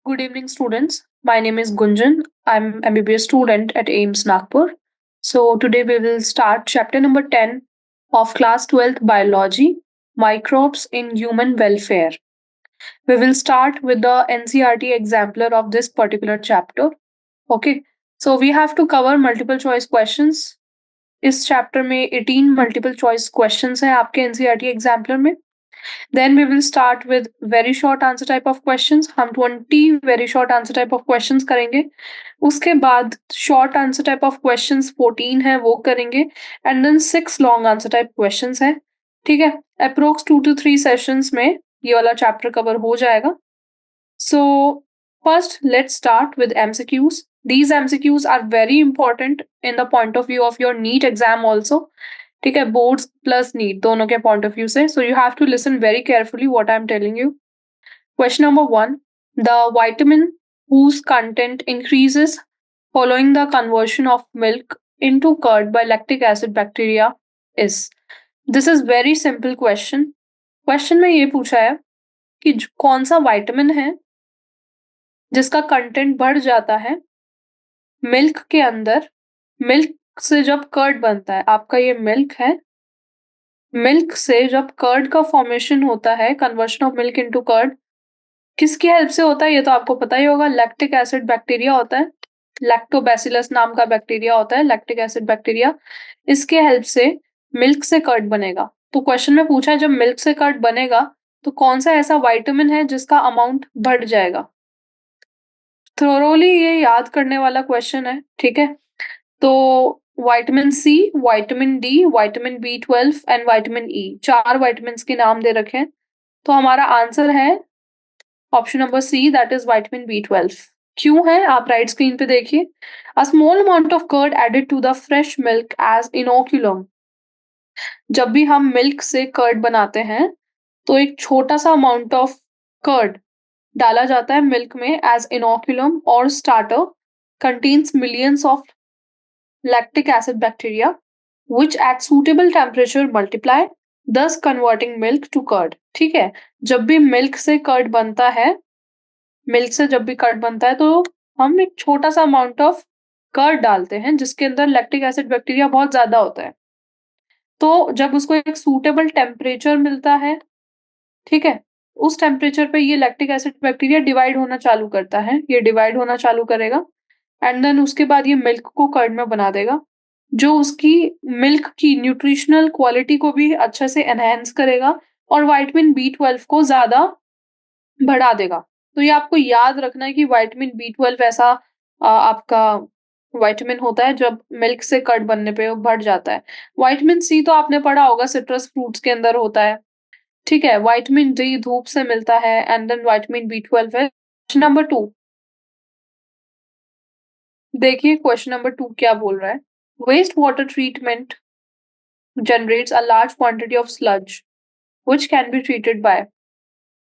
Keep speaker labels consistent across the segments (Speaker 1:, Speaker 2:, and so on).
Speaker 1: Good evening, students. My name is Gunjan. I'm MBBS student at AIMS Nagpur. So today we will start chapter number 10 of class 12th biology, microbes in human welfare. We will start with the NCRT exemplar of this particular chapter. Okay. So we have to cover multiple choice questions. इस chapter में 18 multiple choice questions हैं आपके NCERT exemplar में. Then we will start with very short answer type of questions. हम 20 very short answer type of questions करेंगे. उसके बाद short answer type of questions 14 है वो करेंगे. And then 6 long answer type questions है. ठीक है. Approx 2 to 3 sessions में ये वाला chapter cover हो जाएगा. So first let's start with MCQs. These MCQs are very important in the point of view of your NEET exam also. ठीक है, बोर्ड्स प्लस नीट दोनों के पॉइंट ऑफ व्यू से. So you have to listen very carefully what I am telling you. Question number 1, the vitamin whose content increases following the conversion of milk into curd by lactic acid bacteria is. This is very simple question. Question में ये पूछा है कि कौन सा vitamin है जिसका content बढ़ जाता है मिल्क के अंदर. मिल्क से जब कर्ड बनता है, आपका ये मिल्क है, मिल्क से जब कर्ड का फॉर्मेशन होता है, conversion of milk into curd, किसकी हेल्प से होता है ये तो आपको पता ही होगा. लैक्टिक एसिड बैक्टीरिया होता है, लैक्टोबैसिलस नाम का बैक्टीरिया होता है, लैक्टिक एसिड बैक्टीरिया. इसके हेल्प से मिल्क से कर्ड बनेगा. तो क्वेश्चन में पूछा है जब मिल्क से कर्ड बनेगा तो कौन सा ऐसा विटामिन है जिसका अमाउंट बढ़ जाएगा. थोरोली ये याद करने वाला क्वेश्चन है. ठीक है, तो vitamin C, vitamin D, vitamin B12 and vitamin E, 4 vitamin के नाम दे रखे हैं. तो हमारा आंसर है option number C, that is vitamin B12. क्यों है आप राइट स्क्रीन पे देखिए. A small amount of curd added to the fresh milk as inoculum. जब भी हम मिल्क से कर्ड बनाते हैं तो एक छोटा सा अमाउंट ऑफ कर्ड डाला जाता है मिल्क में एज इनोक्यूलम और starter, contains millions of lactic acid bacteria which at suitable temperature multiply, thus converting milk to curd. ठीक है, जब भी मिल्क से कर्ड बनता है, मिल्क से जब भी कर्ड बनता है तो हम एक छोटा सा अमाउंट ऑफ कर्ड डालते हैं जिसके अंदर लैक्टिक एसिड बैक्टीरिया बहुत ज्यादा होता है. तो जब उसको एक सूटेबल टेम्परेचर मिलता है, ठीक है, उस टेम्परेचर पे ये लैक्टिक एसिड बैक्टीरिया डिवाइड होना चालू करता है. ये डिवाइड होना चालू करेगा एंड देन उसके बाद ये मिल्क को कर्ड में बना देगा, जो उसकी मिल्क की न्यूट्रिशनल क्वालिटी को भी अच्छे से एनहांस करेगा और विटामिन B12 को ज़्यादा बढ़ा देगा. तो ये आपको याद रखना है कि विटामिन B12 ऐसा आपका विटामिन होता है जब मिल्क से कर्ड बनने पे वो बढ़ जाता है. विटामिन सी तो आपने पढ़ा होगा, सिट्रस फ्रूट्स के अंदर होता है. ठीक है, विटामिन डी धूप से मिलता है एंड देन विटामिन B12 है. क्वेश्चन नंबर 2 देखिए, क्वेश्चन नंबर 2 क्या बोल रहा है. Waste water treatment generates a large quantity of sludge which can be treated by.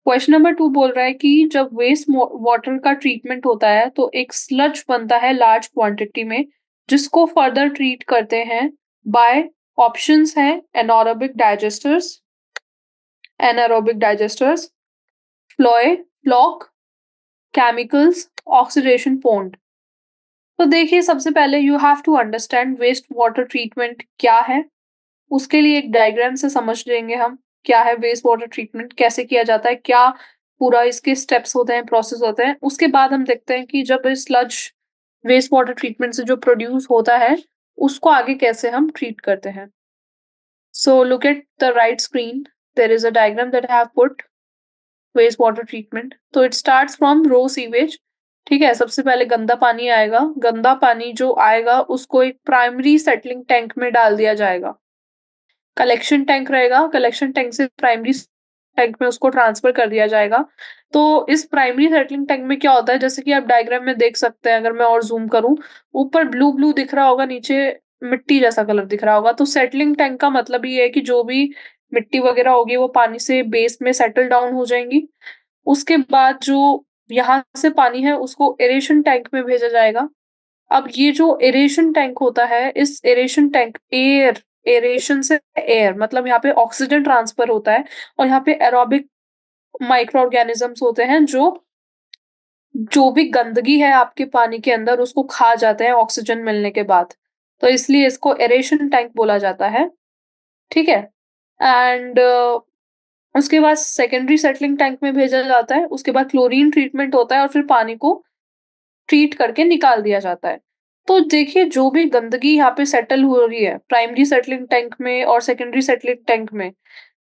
Speaker 1: Question number 2 बोल रहा है कि जब वेस्ट वाटर का ट्रीटमेंट होता है तो एक स्लज बनता है लार्ज क्वांटिटी में जिसको फर्दर ट्रीट करते हैं बाय. ऑप्शंस हैं एनारोबिक डाइजेस्टर्स, एनारोबिक डाइजेस्टर्स, फ्लोए, फ्लॉक, केमिकल्स, ऑक्सीडेशन पॉन्ड. तो देखिए, सबसे पहले you have to understand waste water treatment क्या है. उसके लिए एक डायग्राम से समझ लेंगे हम क्या है वेस्ट वाटर ट्रीटमेंट, कैसे किया जाता है, क्या पूरा इसके स्टेप्स होते हैं, प्रोसेस होते हैं. उसके बाद हम देखते हैं कि जब स्लज वेस्ट वाटर ट्रीटमेंट से जो प्रोड्यूस होता है उसको आगे कैसे हम ट्रीट करते हैं. So look at the right screen, there is a diagram that I have put waste water treatment. तो it starts from raw sewage. ठीक है, सबसे पहले गंदा पानी आएगा. गंदा पानी जो आएगा उसको एक प्राइमरी सेटलिंग टैंक में डाल दिया जाएगा. कलेक्शन टैंक रहेगा, कलेक्शन टैंक से प्राइमरी टैंक में उसको ट्रांसफर कर दिया जाएगा. तो इस प्राइमरी सेटलिंग टैंक में क्या होता है, जैसे कि आप डायग्राम में देख सकते हैं, अगर मैं और जूम करूं, ऊपर ब्लू ब्लू दिख रहा होगा, नीचे मिट्टी जैसा कलर दिख रहा होगा. तो सेटलिंग टैंक का मतलब ये है कि जो भी मिट्टी वगैरह होगी वो पानी से बेस में सेटल डाउन हो जाएंगी. उसके बाद जो यहाँ से पानी है उसको एरेशन टैंक में भेजा जाएगा. अब ये जो एरेशन टैंक होता है, इस एरेशन टैंक एरेशन से एयर मतलब यहाँ पे ऑक्सीजन ट्रांसफर होता है और यहाँ पे एरोबिक माइक्रो ऑर्गेनिजम्स होते हैं जो जो भी गंदगी है आपके पानी के अंदर उसको खा जाते हैं ऑक्सीजन मिलने के बाद। तो इसलिए इसको एरेशन टैंक बोला जाता है, ठीक है? एंड उसके बाद सेकेंडरी सेटलिंग टैंक में भेजा जाता है, उसके बाद क्लोरीन ट्रीटमेंट होता है और फिर पानी को ट्रीट करके निकाल दिया जाता है। तो देखिए जो भी गंदगी यहाँ पे सेटल हो रही है, प्राइमरी सेटलिंग टैंक में और सेकेंडरी सेटलिंग टैंक में,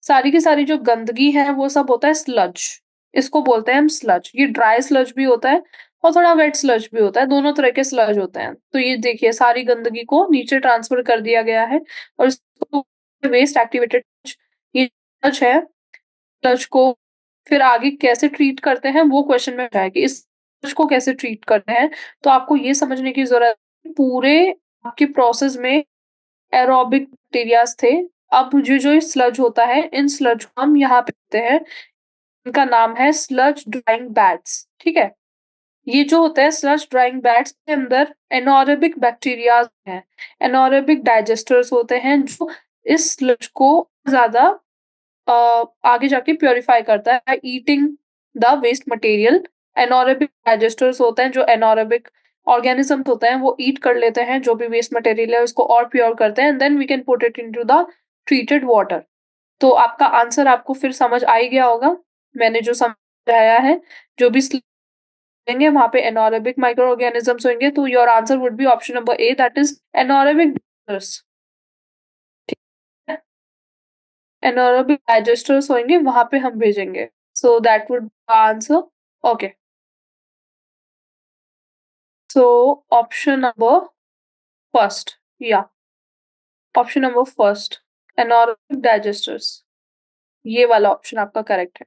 Speaker 1: सारी की सारी जो गंदगी है वो सब होता है स्लज। इसको बोलते हैं हम स्लज। ये ड्राई स्लज भी होता है और थोड़ा वेट स्लज भी होता है, दोनों तरह के स्लज होते हैं। तो ये देखिए सारी गंदगी को नीचे ट्रांसफर कर दिया गया है और इसको वेस्ट एक्टिवेटेड ये स्लज है। स्लज को फिर आगे कैसे ट्रीट करते हैं वो क्वेश्चन में है कि इस स्लज को कैसे ट्रीट करते हैं। तो आपको ये समझने की ज़रूरत है पूरे आपके प्रोसेस में एरोबिक बैक्टीरियाज़ थे। अब जो ये स्लज होता है, इन स्लज को हम यहाँ पे देखते हैं, इनका नाम है स्लज ड्राइंग बैट्स, ठीक है? ये जो होता है स्लज ड्राइंग बैट्स के अंदर एनारोबिक बैक्टीरियाज़ हैं, एनारोबिक डाइजेस्टर्स होते हैं जो इस स्लज को ज़्यादा आगे जाके प्यूरिफाई करता है eating the waste material. Anaerobic digesters होते हैं जो एनारोबिक ऑर्गेनिजम्स होते हैं वो ईट कर लेते हैं जो भी वेस्ट मटेरियल है उसको और प्योर करते हैं and then we can put it into the treated water. तो आपका आंसर आपको फिर समझ आ ही गया होगा। मैंने जो समझाया है, जो भी होंगे वहाँ पे एनारोबिक माइक्रो ऑर्गेनिजम्स होंगे, तो your answer would be option number A, that is anaerobic digesters. Anaerobic digesters होंगे वहाँ पे हम भेजेंगे। So that would answer. Okay, so option number first, या option number first, anaerobic digesters, ये वाला ऑप्शन आपका करेक्ट है।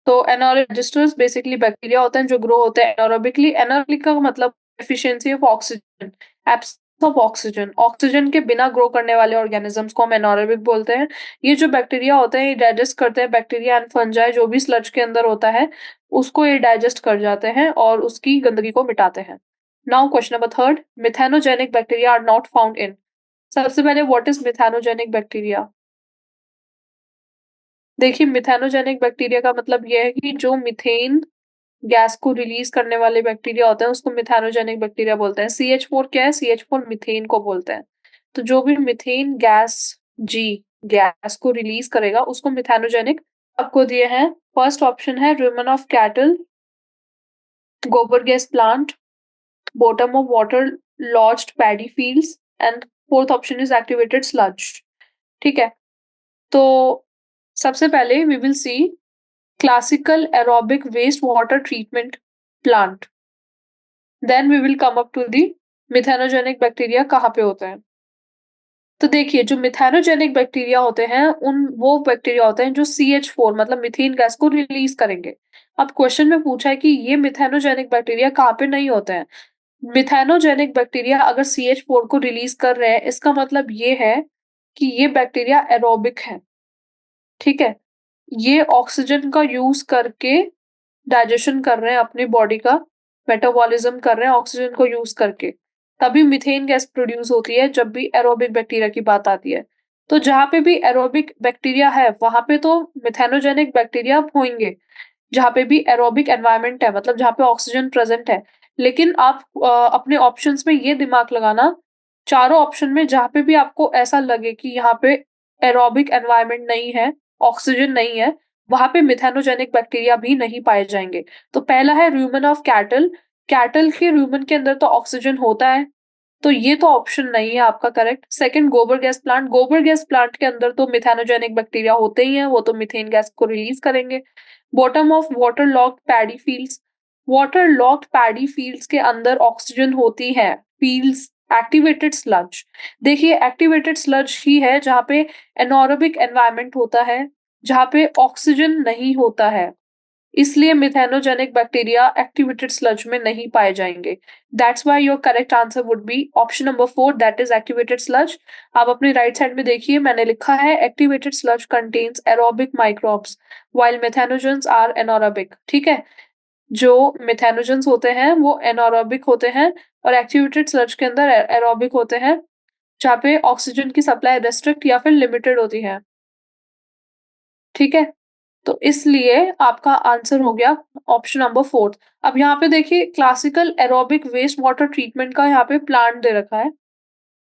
Speaker 1: तो एनारोबिक डाइजेस्टर्स बेसिकली बैक्टीरिया होते हैं जो ग्रो होते हैं एनारोबिकली। एनारोबिक का मतलब efficiency of oxygen, absence of oxygen, oxygen के बिना ग्रो करने वाले ऑर्गेनिजम्स को हम एनारोबिक बोलते हैं। ये जो बैक्टीरिया होते हैं ये डाइजेस्ट करते हैं, बैक्टीरिया एंड फंजाई जो भी स्लज के अंदर होता है उसको ये डाइजेस्ट कर जाते हैं और उसकी गंदगी को मिटाते हैं। Now question number third, methanogenic bacteria are not found in. सबसे पहले व्हाट इज मिथेनोजेनिक बैक्टीरिया? देखिए मिथेनोजेनिक बैक्टीरिया का मतलब ये है कि जो मीथेन गैस को रिलीज करने वाले बैक्टीरिया होते हैं उसको मिथेनोजेनिक बैक्टीरिया बोलते हैं। CH4 क्या है? CH4 मीथेन को बोलते हैं। तो जो भी मीथेन गैस जी गैस को रिलीज करेगा उसको मिथेनोजेनिक। आपको दिए हैं, फर्स्ट ऑप्शन है रुमेन ऑफ कैटल, गोबर gas plant, bottom of water logged paddy fields and fourth option is activated sludge, ठीक है? तो सबसे पहले we will see classical aerobic wastewater treatment plant, then we will come up to the methanogenic bacteria कहाँ पे होते हैं। तो देखिए जो मिथेनोजेनिक बैक्टीरिया होते हैं उन वो बैक्टीरिया होते हैं जो CH4 मतलब मीथेन गैस को रिलीज करेंगे। अब क्वेश्चन में पूछा है कि ये मिथेनोजेनिक बैक्टीरिया कहाँ पे नहीं होते हैं। मिथेनोजेनिक बैक्टीरिया अगर CH4 को रिलीज कर रहे हैं इसका मतलब ये है कि ये बैक्टीरिया एरोबिक है, ठीक है? ये ऑक्सीजन का यूज करके डाइजेशन कर रहे हैं अपनी बॉडी का, मेटाबॉलिज्म कर रहे हैं ऑक्सीजन को यूज करके, तभी मीथेन गैस प्रोड्यूस होती है जब भी एरोबिक बैक्टीरिया की बात आती है। तो जहाँ पे भी एरोबिक बैक्टीरिया है वहां पे तो मिथेनोजेनिक बैक्टीरिया होंगे, जहाँ पे भी एरोबिक एनवायरनमेंट है मतलब जहाँ पे ऑक्सीजन प्रेजेंट है। लेकिन आप अपने ऑप्शंस में ये दिमाग लगाना, चारों ऑप्शन में जहाँ पे भी आपको ऐसा लगे कि यहाँ पे एरोबिक एनवायरनमेंट नहीं है, ऑक्सीजन नहीं है, वहाँ पे मिथेनोजेनिक बैक्टीरिया भी नहीं पाए जाएँगे। तो पहला है रूमेन ऑफ कैटल, कैटल के रूमेन के अंदर तो ऑक्सीजन होता है, तो ये तो ऑप्शन नहीं है आपका करेक्ट। सेकंड गोबर गैस प्लांट, गोबर गैस प्लांट के अंदर तो मिथेनोजेनिक बैक्टीरिया होते ही हैं, वो तो मीथेन गैस को रिलीज करेंगे। Bottom of water locked paddy fields, water locked paddy fields के अंदर ऑक्सीजन होती है। फील्ड्स एक्टिवेटेड स्लज, देखिए एक्टिवेटेड स्लज ही है जहाँ पे एनोरोबिक एनवायरनमेंट होता है, जहाँ पे ऑक्सीजन नहीं होता है, इसलिए मिथेनोजेनिक बैक्टीरिया एक्टिवेटेड स्लज में नहीं पाए जाएंगे। That's why your correct answer would be option number 4, that is activated sludge. आप अपने राइट साइड में देखिए मैंने लिखा है activated sludge contains aerobic microbes while methanogens are anaerobic, ठीक है? जो मिथेनोजेंस होते हैं वो एनोरोबिक होते हैं और एक्टिवेटेड स्लज के अंदर एरोबिक होते हैं, जहाँ पे ऑक्सीजन की सप्लाई रेस्ट्रिक्ट या फिर लिमिटेड होती है, ठीक है? तो इसलिए आपका आंसर हो गया ऑप्शन नंबर 4। अब यहाँ पे देखिए classical aerobic waste water treatment का यहाँ पे प्लांट दे रखा है।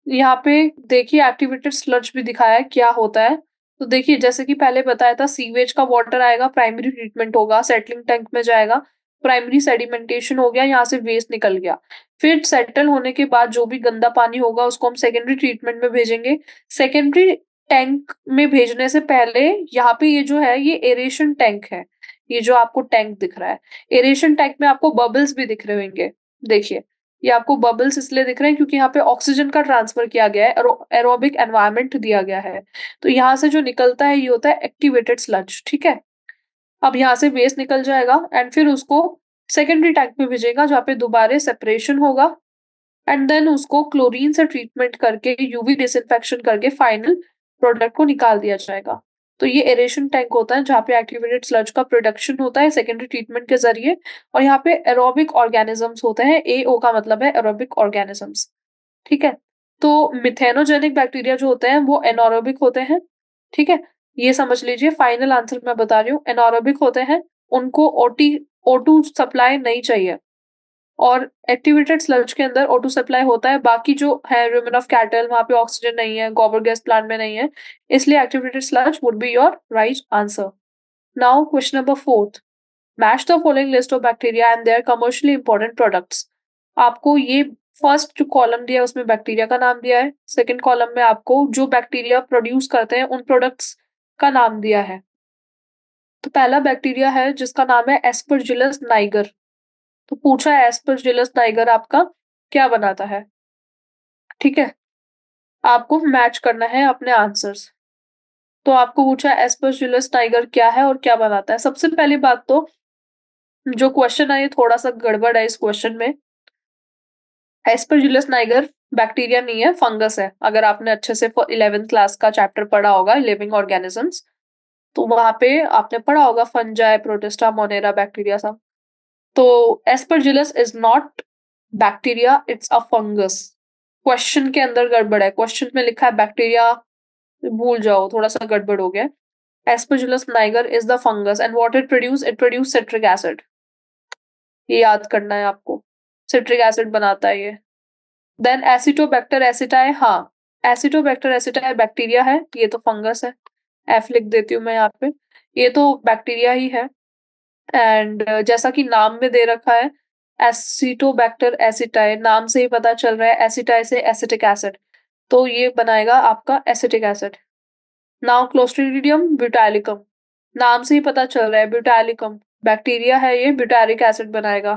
Speaker 1: यहाँ पे देखिए एक्टिवेटेड स्लज भी दिखाया है क्या होता है। तो देखिए जैसे कि पहले बताया था सीवेज का वाटर आएगा, प्राइमरी ट्रीटमेंट होगा, सेटलिंग टैंक में जाएगा, प्राइमरी सेडिमेंटेशन हो गया, यहाँ से वेस्ट निकल गया। फिर सेटल होने के बाद जो भी गंदा पानी होगा उसको हम सेकेंडरी ट्रीटमेंट में भेजेंगे। सेकेंडरी टैंक में भेजने से पहले यहाँ पे ये जो है ये एरेशन टैंक है। ये जो आपको टैंक दिख रहा है, एरेशन टैंक में आपको बबल्स भी दिख रहे होंगे। देखिए ये आपको बबल्स इसलिए दिख रहे हैं क्योंकि यहाँ पे ऑक्सीजन का ट्रांसफर किया गया है, एरोबिक एनवायरनमेंट दिया गया है। तो यहाँ से जो निकलता है ये होता है एक्टिवेटेड स्लज, ठीक है। अब यहाँ से वेस्ट निकल जाएगा एंड फिर उसको सेकेंडरी टैंक में भेजेगा जहाँ पे दोबारा सेपरेशन होगा एंड देन उसको क्लोरीन से ट्रीटमेंट करके यूवी डिसइंफेक्शन करके फाइनल प्रोडक्ट को निकाल दिया जाएगा। तो ये एरेशन टैंक होता है जहाँ पे एक्टिवेटेड स्लज का प्रोडक्शन होता है सेकेंडरी ट्रीटमेंट के जरिए। और यहाँ पे एरोबिक ऑर्गेनिजम्स होते हैं, एओ का मतलब है एरोबिक ऑर्गेनिजम्स, ठीक है। तो मिथेनोजेनिक बैक्टीरिया जो होते हैं वो एनारोबिक होते हैं, ठीक है। ये समझ लीजिए फाइनल आंसर मैं बता रही हूँ, एनारोबिक होते हैं, उनको O2 सप्लाई नहीं चाहिए। और एक्टिवेटेड स्लज के अंदर O2 सप्लाई होता है, बाकी जो है रुमेन ऑफ कैटल वहाँ पे ऑक्सीजन नहीं है, गोबर गैस प्लांट में नहीं है, इसलिए activated sludge would be your right answer. Now question number 4, match the following list of bacteria and their commercially important products. आपको ये फर्स्ट जो कॉलम दिया है उसमें बैक्टीरिया का नाम दिया है, सेकंड कॉलम में आपको जो बैक्टीरिया प्रोड्यूस करते हैं उन प्रोडक्ट्स का नाम दिया है। तो पहला बैक्टीरिया है जिसका नाम है एस्परजिलस नाइगर। तो पूछा है एस्परजिलस नाइगर आपका क्या बनाता है, ठीक है। आपको मैच करना है अपने आंसर्स। तो आपको पूछा है एस्परजिलस नाइगर क्या है और क्या बनाता है। सबसे पहली बात तो जो क्वेश्चन है ये थोड़ा सा गड़बड़ है इस क्वेश्चन में। एस्परजिलस नाइगर बैक्टीरिया नहीं है, फंगस है। अगर आपने अच्छे से 11th क्लास का चैप्टर पढ़ा होगा लिविंग ऑर्गेनिजम्स, तो वहां पे आपने पढ़ा होगा फंजाई, प्रोटिस्टा, मोनेरा, बैक्टीरिया सब। तो Aspergillus is not bacteria, it's a fungus. Question के अंदर गड़बड़ है, क्वेश्चन में लिखा है बैक्टीरिया, भूल जाओ, थोड़ा सा गड़बड़ हो गया। Aspergillus Niger is the fungus and what it produce citric acid. ये याद करना है आपको, सिट्रिक एसिड बनाता है ये। देन एसिटोबैक्टर एसिटाई, हाँ एसिटोबैक्टर एसिटाई बैक्टीरिया है, ये तो फंगस है। एफ लिख देती हूँ मैं यहाँ पे, ये तो बैक्टीरिया ही है। एंड जैसा कि नाम में दे रखा है एसिटोबैक्टर एसिटाई, नाम से ही पता चल रहा है एसिटाई से एसिटिक एसिड, तो ये बनाएगा आपका acetic acid. Now clostridium butylicum, नाम से ही पता चल रहा है ब्यूटाइलिकम बैक्टीरिया है, ये ब्यूटारिक एसिड बनाएगा,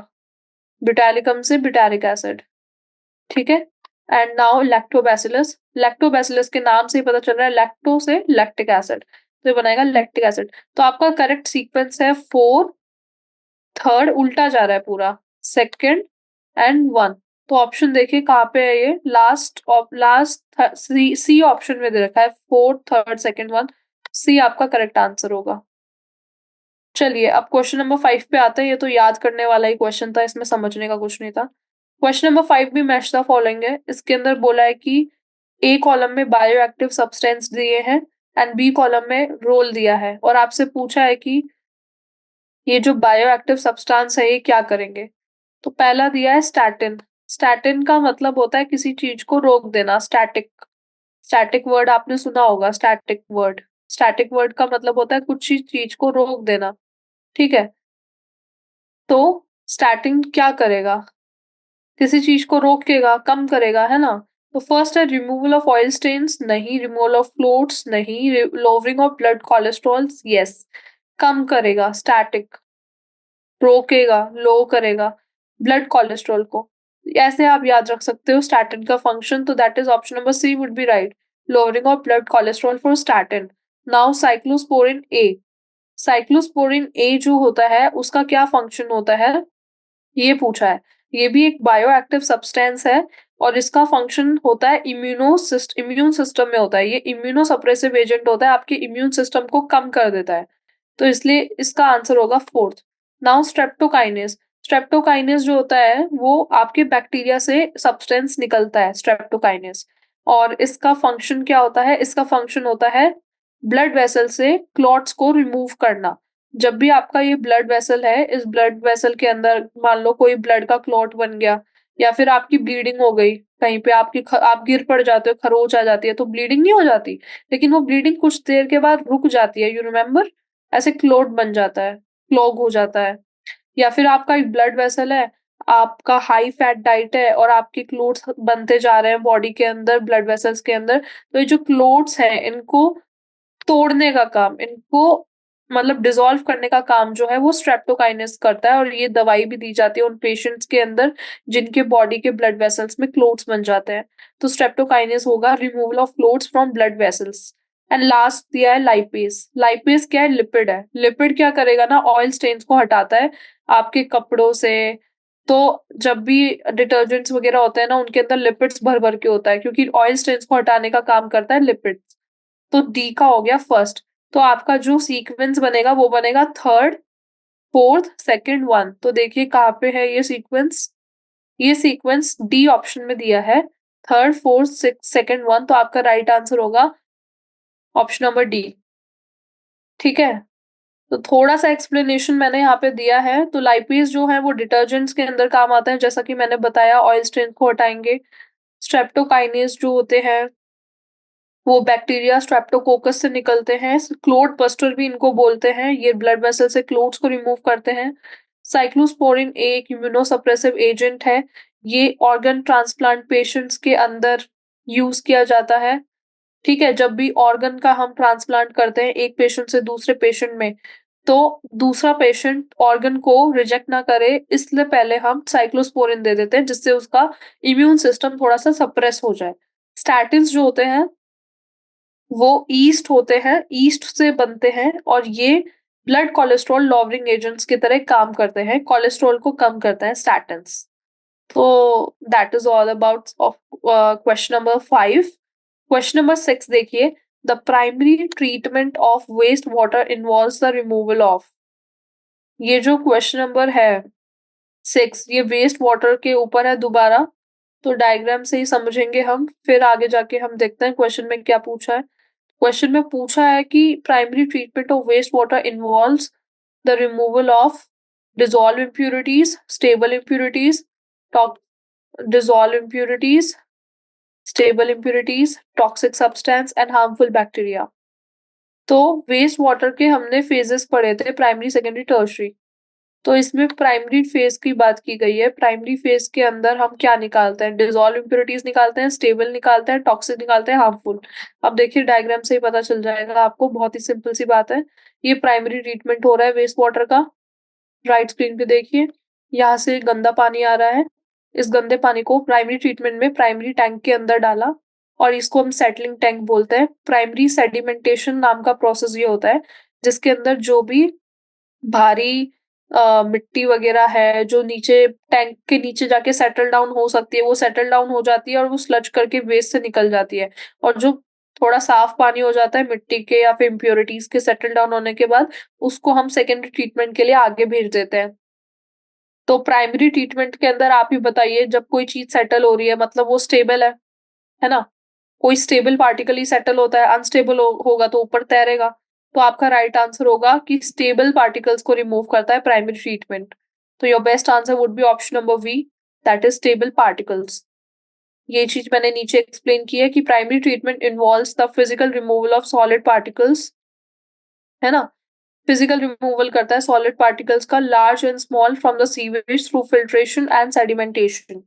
Speaker 1: ब्यूटाइलिकम से ब्यूटारिक एसिड, ठीक है। एंड नाउ लैक्टोबैसिलस, लैक्टोबैसिलस के नाम से ही पता चल रहा है लैक्टो से लैक्टिक एसिड, तो ये बनाएगा लैक्टिक एसिड। तो आपका करेक्ट सीक्वेंस है 4, थर्ड उल्टा जा रहा है पूरा, सेकंड एंड 1। तो ऑप्शन देखिए कहाँ पे है, ये लास्ट सी ऑप्शन में दे रखा है, 4, थर्ड, सेकंड, 1, सी आपका करेक्ट आंसर होगा। चलिए अब क्वेश्चन नंबर 5 पे आते हैं। ये तो याद करने वाला ही क्वेश्चन था, इसमें समझने का कुछ नहीं था। क्वेश्चन नंबर 5 भी मैच द फॉलोइंग है। इसके अंदर बोला है कि ए कॉलम में बायो एक्टिव सब्सटेंस दिए हैं एंड बी कॉलम में रोल दिया है, और आपसे पूछा है कि ये जो बायो एक्टिव सब्सटेंस है ये क्या करेंगे। तो पहला दिया है स्टैटिन। स्टैटिन का मतलब होता है किसी चीज को रोक देना, स्टैटिक। स्टैटिक वर्ड आपने सुना होगा, स्टैटिक वर्ड। स्टैटिक वर्ड का मतलब होता है कुछ चीज को रोक देना, ठीक है। तो स्टैटिन क्या करेगा, किसी चीज को रोकेगा, कम करेगा, है ना। तो फर्स्ट है रिमूवल ऑफ ऑयल स्टेन्स, नहीं। रिमूवल ऑफ फ्लोट्स, नहीं। Lowering of blood cholesterol, yes. कम करेगा, स्टैटिक। रोकेगा, लो करेगा ब्लड कोलेस्ट्रॉल को। ऐसे आप याद रख सकते हो स्टैटिन का फंक्शन। तो that is option number C would be right, lowering of blood cholesterol for statin. Now cyclosporin A, cyclosporin A जो होता है उसका क्या फंक्शन होता है ये पूछा है। ये भी एक बायो एक्टिव सब्सटेंस है और इसका फंक्शन होता है इम्यून सिस्टम में होता है। ये इम्यूनो सप्रेसिव एजेंट होता है, आपके इम्यून सिस्टम को कम कर देता है। तो इसलिए इसका आंसर होगा 4th। नाउ स्ट्रेप्टोकाइनेस, स्ट्रेप्टोकाइनेस जो होता है वो आपके बैक्टीरिया से सब्सटेंस निकलता है, स्ट्रेप्टोकाइनेस। और इसका फंक्शन क्या होता है, इसका फंक्शन होता है ब्लड वेसल से क्लॉट्स को रिमूव करना। जब भी आपका ये ब्लड वेसल है, इस ब्लड वेसल के अंदर मान लो कोई ब्लड का क्लॉट बन गया या फिर आपकी ब्लीडिंग हो गई, कहीं पे आप गिर पड़ जाते हो, खरोच आ जाती है, तो ब्लीडिंग नहीं हो जाती, लेकिन वो ब्लीडिंग कुछ देर के बाद रुक जाती है, यू रिमेंबर? ऐसे क्लॉट बन जाता है, क्लॉग हो जाता है। या फिर आपका एक ब्लड वेसल है, आपका हाई फैट डाइट है और आपके क्लोट्स बनते जा रहे हैं बॉडी के अंदर, ब्लड वेसल्स के अंदर, तो ये जो क्लोट्स हैं इनको तोड़ने का काम, इनको मतलब डिसॉल्व करने का काम जो है वो स्ट्रेप्टोकाइनेस करता है, और ये दवाई भी दी जाती है उन पेशेंट्स के अंदर जिनके बॉडी के ब्लड वेसल्स में क्लोट्स बन जाते हैं। तो स्ट्रेप्टोकाइनेस होगा removal of clots from blood vessels. And last दिया है लाइपेज। लाइपेज क्या है? लिपिड है। लिपिड क्या करेगा ना, ऑयल स्टेन्स को हटाता है आपके कपड़ों से। तो जब भी डिटर्जेंट्स वगैरह होते हैं ना, उनके अंदर लिपिड्स भर-भर के होता है, क्योंकि ऑयल स्टेन्स को हटाने का काम करता है लिपिड्स। तो डी का हो गया फर्स्ट। तो आपका जो सीक्वेंस बनेगा वो बनेगा थर्ड, फोर्थ, सेकंड, वन। तो देखिए कहाँ पे है ये सीक्वेंस? ये सीक्वेंस डी ऑप्शन में दिया है। Third, fourth, second, one. तो आपका राइट आंसर होगा ऑप्शन नंबर डी। ठीक है? तो थोड़ा-सा एक्सप्लेनेशन मैंने यहाँ पे दिया है। तो लाइपेज जो है वो डिटर्जेंट्स के अंदर काम आता है, जैसा कि मैंने बताया, ऑयल स्टेन को हटाएँगे। स्ट्रेप्टोकाइनेज जो होते हैं वो बैक्टीरिया स्ट्रेप्टोकोकस से निकलते हैं। क्लोट बस्टर भी इनको बोलते हैं। ये ब्लड वेसल से क्लोट्स को रिमूव करते हैं। साइक्लोस्पोरिन एक इम्यूनोसप्रेसिव एजेंट है। ये ऑर्गन ट्रांसप्लांट पेशेंट्स के अंदर यूज़ किया जाता है। ठीक है? जब भी ऑर्गन का हम ट्रांसप्लांट करते हैं एक पेशेंट से दूसरे पेशेंट में, तो दूसरा पेशेंट ऑर्गन को रिजेक्ट ना करे, इसलिए पहले हम साइक्लोस्पोरिन दे देते हैं, जिससे उसका इम्यून सिस्टम थोड़ा-सा सप्रेस हो जाए। स्टैटिन्स जो होते हैं वो ईस्ट होते हैं, ईस्ट से बनते हैं, और ये ब्लड कोलेस्ट्रॉल लॉवरिंग एजेंट्स की तरह काम करते हैं, कोलेस्ट्रॉल को कम करते हैं स्टैटिन्स। तो that is all about of question number 5। Question number 6 देखिए, the primary treatment of waste water involves the removal of. ये जो क्वेश्चन नंबर है 6, ये वेस्ट वाटर के ऊपर है दोबारा, तो डायग्राम से ही समझेंगे हम, फिर आगे जाके हम देखते हैं क्वेश्चन में क्या पूछा है। क्वेश्चन में पूछा है कि primary treatment of waste water involves the removal of dissolved impurities, stable impurities, tox dissolved impurities, stable impurities, toxic substance and harmful bacteria। तो वेस्ट वाटर के हमने फेजेस पढ़े थे, प्राइमरी, सेकेंडरी, टर्शियरी। तो इसमें प्राइमरी फेज की बात की गई है। प्राइमरी फेज के अंदर हम क्या निकालते हैं? डिसॉल्व इम्प्योरिटीज निकालते हैं, स्टेबल निकालते हैं, टॉक्सिक निकालते हैं, हार्मफुल। अब देखिए डायग्राम से ही पता चल जाएगा आपको, बहुत ही सिंपल सी बात है। ये प्राइमरी ट्रीटमेंट हो रहा है वेस्ट वाटर का। राइट स्क्रीन पे देखिए, यहाँ से गंदा पानी आ रहा है। इस गंदे पानी को प्राइमरी ट्रीटमेंट में प्राइमरी टैंक के अंदर डाला, और इसको हम सेटलिंग टैंक बोलते हैं। प्राइमरी सेडिमेंटेशन नाम का प्रोसेस ये होता है, जिसके अंदर जो भी भारी मिट्टी वगैरह है, जो नीचे टैंक के नीचे जाके सेटल डाउन हो सकती है, वो सेटल डाउन हो जाती है और वो स्लज करके वेस्ट से निकल जाती है। और जो थोड़ा साफ पानी हो जाता है मिट्टी के या फिर इम्प्योरिटीज़ के सेटल डाउन होने के बाद, उसको हम सेकेंडरी ट्रीटमेंट के लिए आगे भेज देते हैं। तो प्राइमरी ट्रीटमेंट के अंदर आप ही बताइए, जब कोई चीज़ सेटल हो रही है मतलब वो स्टेबल है ना? कोई स्टेबल पार्टिकल ही सेटल होता है, अनस्टेबल होगा तो ऊपर तैरेगा। तो आपका राइट आंसर होगा कि स्टेबल पार्टिकल्स को रिमूव करता है प्राइमरी ट्रीटमेंट। तो your best answer would be option number B, that is stable particles. ये चीज मैंने नीचे एक्सप्लेन की है कि primary treatment involves the physical removal of solid particles, है ना? फिजिकल रिमूवल करता है सॉलिड पार्टिकल्स का, large and small, from the sewage through filtration and sedimentation.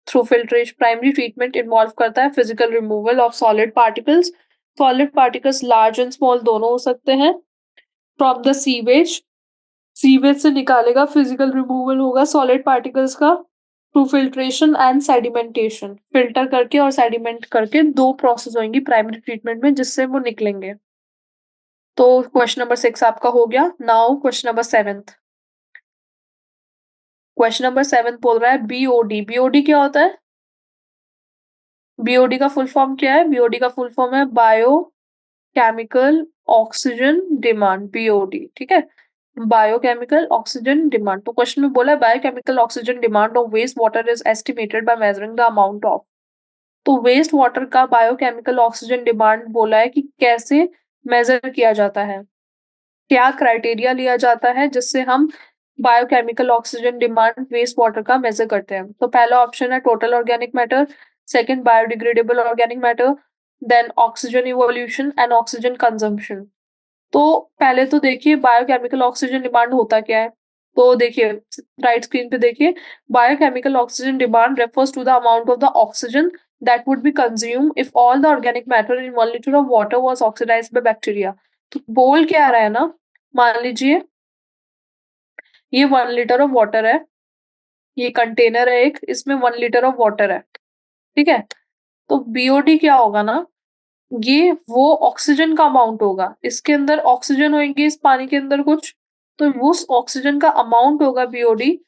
Speaker 1: Through filtration primary treatment involve करता है physical removal of solid particles. Solid particles large and small दोनों हो सकते हैं। फ्रॉम द सीवेज, सीवेज से निकालेगा, physical removal होगा solid particles का। Through filtration and sedimentation, filter करके और सेडिमेंट करके दो प्रोसेस होंगी प्राइमरी ट्रीटमेंट में, जिससे वो निकलेंगे। तो क्वेश्चन नंबर 6 आपका हो गया। Now question number 7। Question number 7 बोल रहा है बीओडी। बीओडी क्या होता है? बीओडी का फुल फॉर्म क्या है? बीओडी का फुल फॉर्म है bio chemical oxygen demand, BOD. ठीक है? Biochemical oxygen demand. तो क्वेश्चन में बोला है biochemical oxygen demand of waste water is estimated by measuring the amount of. तो वेस्ट वाटर का बायोकेमिकल ऑक्सीजन डिमांड बोला है कि कैसे मेजर किया जाता है? क्या क्राइटेरिया लिया जाता है जिससे हम biochemical oxygen demand waste water का मेजर करते हैं? तो पहला ऑप्शन है total organic matter, second biodegradable organic matter, then oxygen evolution and oxygen consumption. तो पहले तो देखिए बायोकेमिकल ऑक्सीजन डिमांड होता क्या है? तो देखिए राइट स्क्रीन पे देखिए, biochemical oxygen demand refers to the amount of the oxygen that would be consumed if all the organic matter in 1 liter of water was oxidized by bacteria। तो बोल क्या रहा है ना, मान लीजिए ये 1 लीटर ऑफ वाटर है, ये कंटेनर है एक, इसमें 1 लीटर ऑफ वाटर है, ठीक है? तो बीओडी क्या होगा ना, ये वो ऑक्सीजन का अमाउंट होगा। इसके अंदर ऑक्सीजन होंगे इस पानी के अंदर कुछ, तो उस ऑक्सीजन का अमाउंट होगा बीओडी,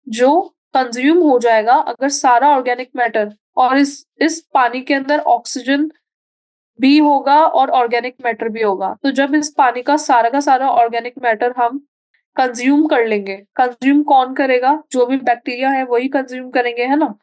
Speaker 1: जो कंज्यूम हो जाएगा अगर सारा ऑर्गेनिक मैटर और इस पानी के अंदर ऑक्सीजन भी होगा और ऑर्गेनिक मैटर भी होगा। तो जब इस पानी का सारा ऑर्गेनिक मैटर हम कंज्यूम कर लेंगे, कंज्यूम कौन करेगा? जो भी बैक्टीरिया है वही कंज्यूम करेंगे, है ना?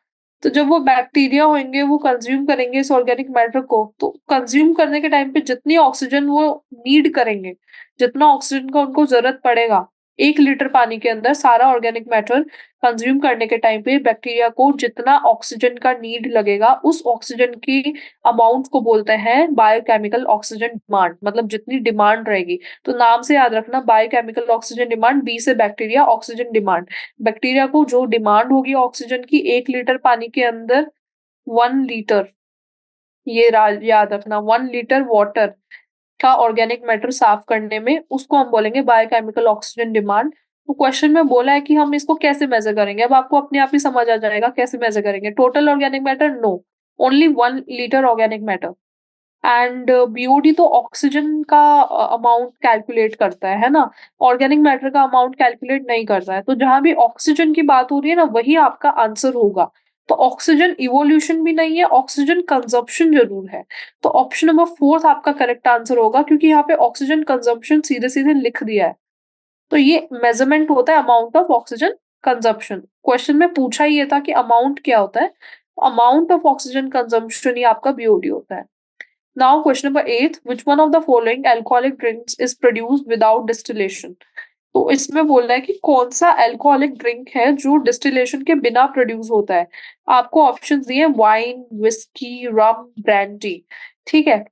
Speaker 1: तो जब वो बैक्टीरिया होंगे वो कंज्यूम करेंगे इस ऑर्गेनिक मैटर को, तो कंज्यूम करने के टाइम पे जितनी ऑक्सीजन वो नीड करेंगे, जितना ऑक्सीजन का उनको ज़रूरत पड़ेगा, 1 लीटर पानी के अंदर सारा ऑर्गेनिक मैटर कंज्यूम करने के टाइम पे बैक्टीरिया को जितना ऑक्सीजन का नीड लगेगा, उस ऑक्सीजन की अमाउंट को बोलते हैं बायोकेमिकल ऑक्सीजन डिमांड, मतलब जितनी डिमांड रहेगी। तो नाम से याद रखना, बायोकेमिकल ऑक्सीजन डिमांड, बी से बैक्टीरिया, ऑक्सीजन डिमांड। बैक्टीरिया को जो डिमांड होगी ऑक्सीजन की 1 लीटर पानी के अंदर, 1 लीटर, ये याद रखना, 1 लीटर वाटर का ऑर्गेनिक मैटर साफ करने में, उसको हम बोलेंगे बायोकेमिकल ऑक्सीजन डिमांड। तो क्वेश्चन में बोला है कि हम इसको कैसे मेजर करेंगे? अब आपको अपने आप ही समझ आ जाएगा कैसे मेजर करेंगे। Total organic matter no, only 1 litre organic matter. And BOD तो ऑक्सीजन का अमाउंट कैलकुलेट करता है ना? ऑर्गेनिक मैटर का अमाउंट कैलकुलेट नहीं करता है। तो जहां भी ऑक्सीजन की बात हो रही है ना, वही आपका आंसर होगा। तो ऑक्सीजन इवोल्यूशन भी नहीं है, ऑक्सीजन कंजप्शन जरूर है। तो ऑप्शन नंबर फोर्थ आपका करेक्ट आंसर होगा, क्योंकि यहाँ पे ऑक्सीजन कंजप्शन सीधे सीधे लिख दिया है। तो ये मेजरमेंट होता है amount of oxygen consumption. Question में पूछा ही ये था कि अमाउंट क्या होता है, अमाउंट ऑफ ऑक्सीजन कंजम्पशन ही आपका बीओडी होता है। Now, question number 8, which one of the following alcoholic drinks is produced without distillation? तो इसमें बोल रहा है कि कौन सा अल्कोहलिक ड्रिंक है जो डिस्टिलेशन के बिना प्रोड्यूस होता है। आपको ऑप्शंस दिए वाइन, विस्की, रम, ब्रांडी, ठीक है?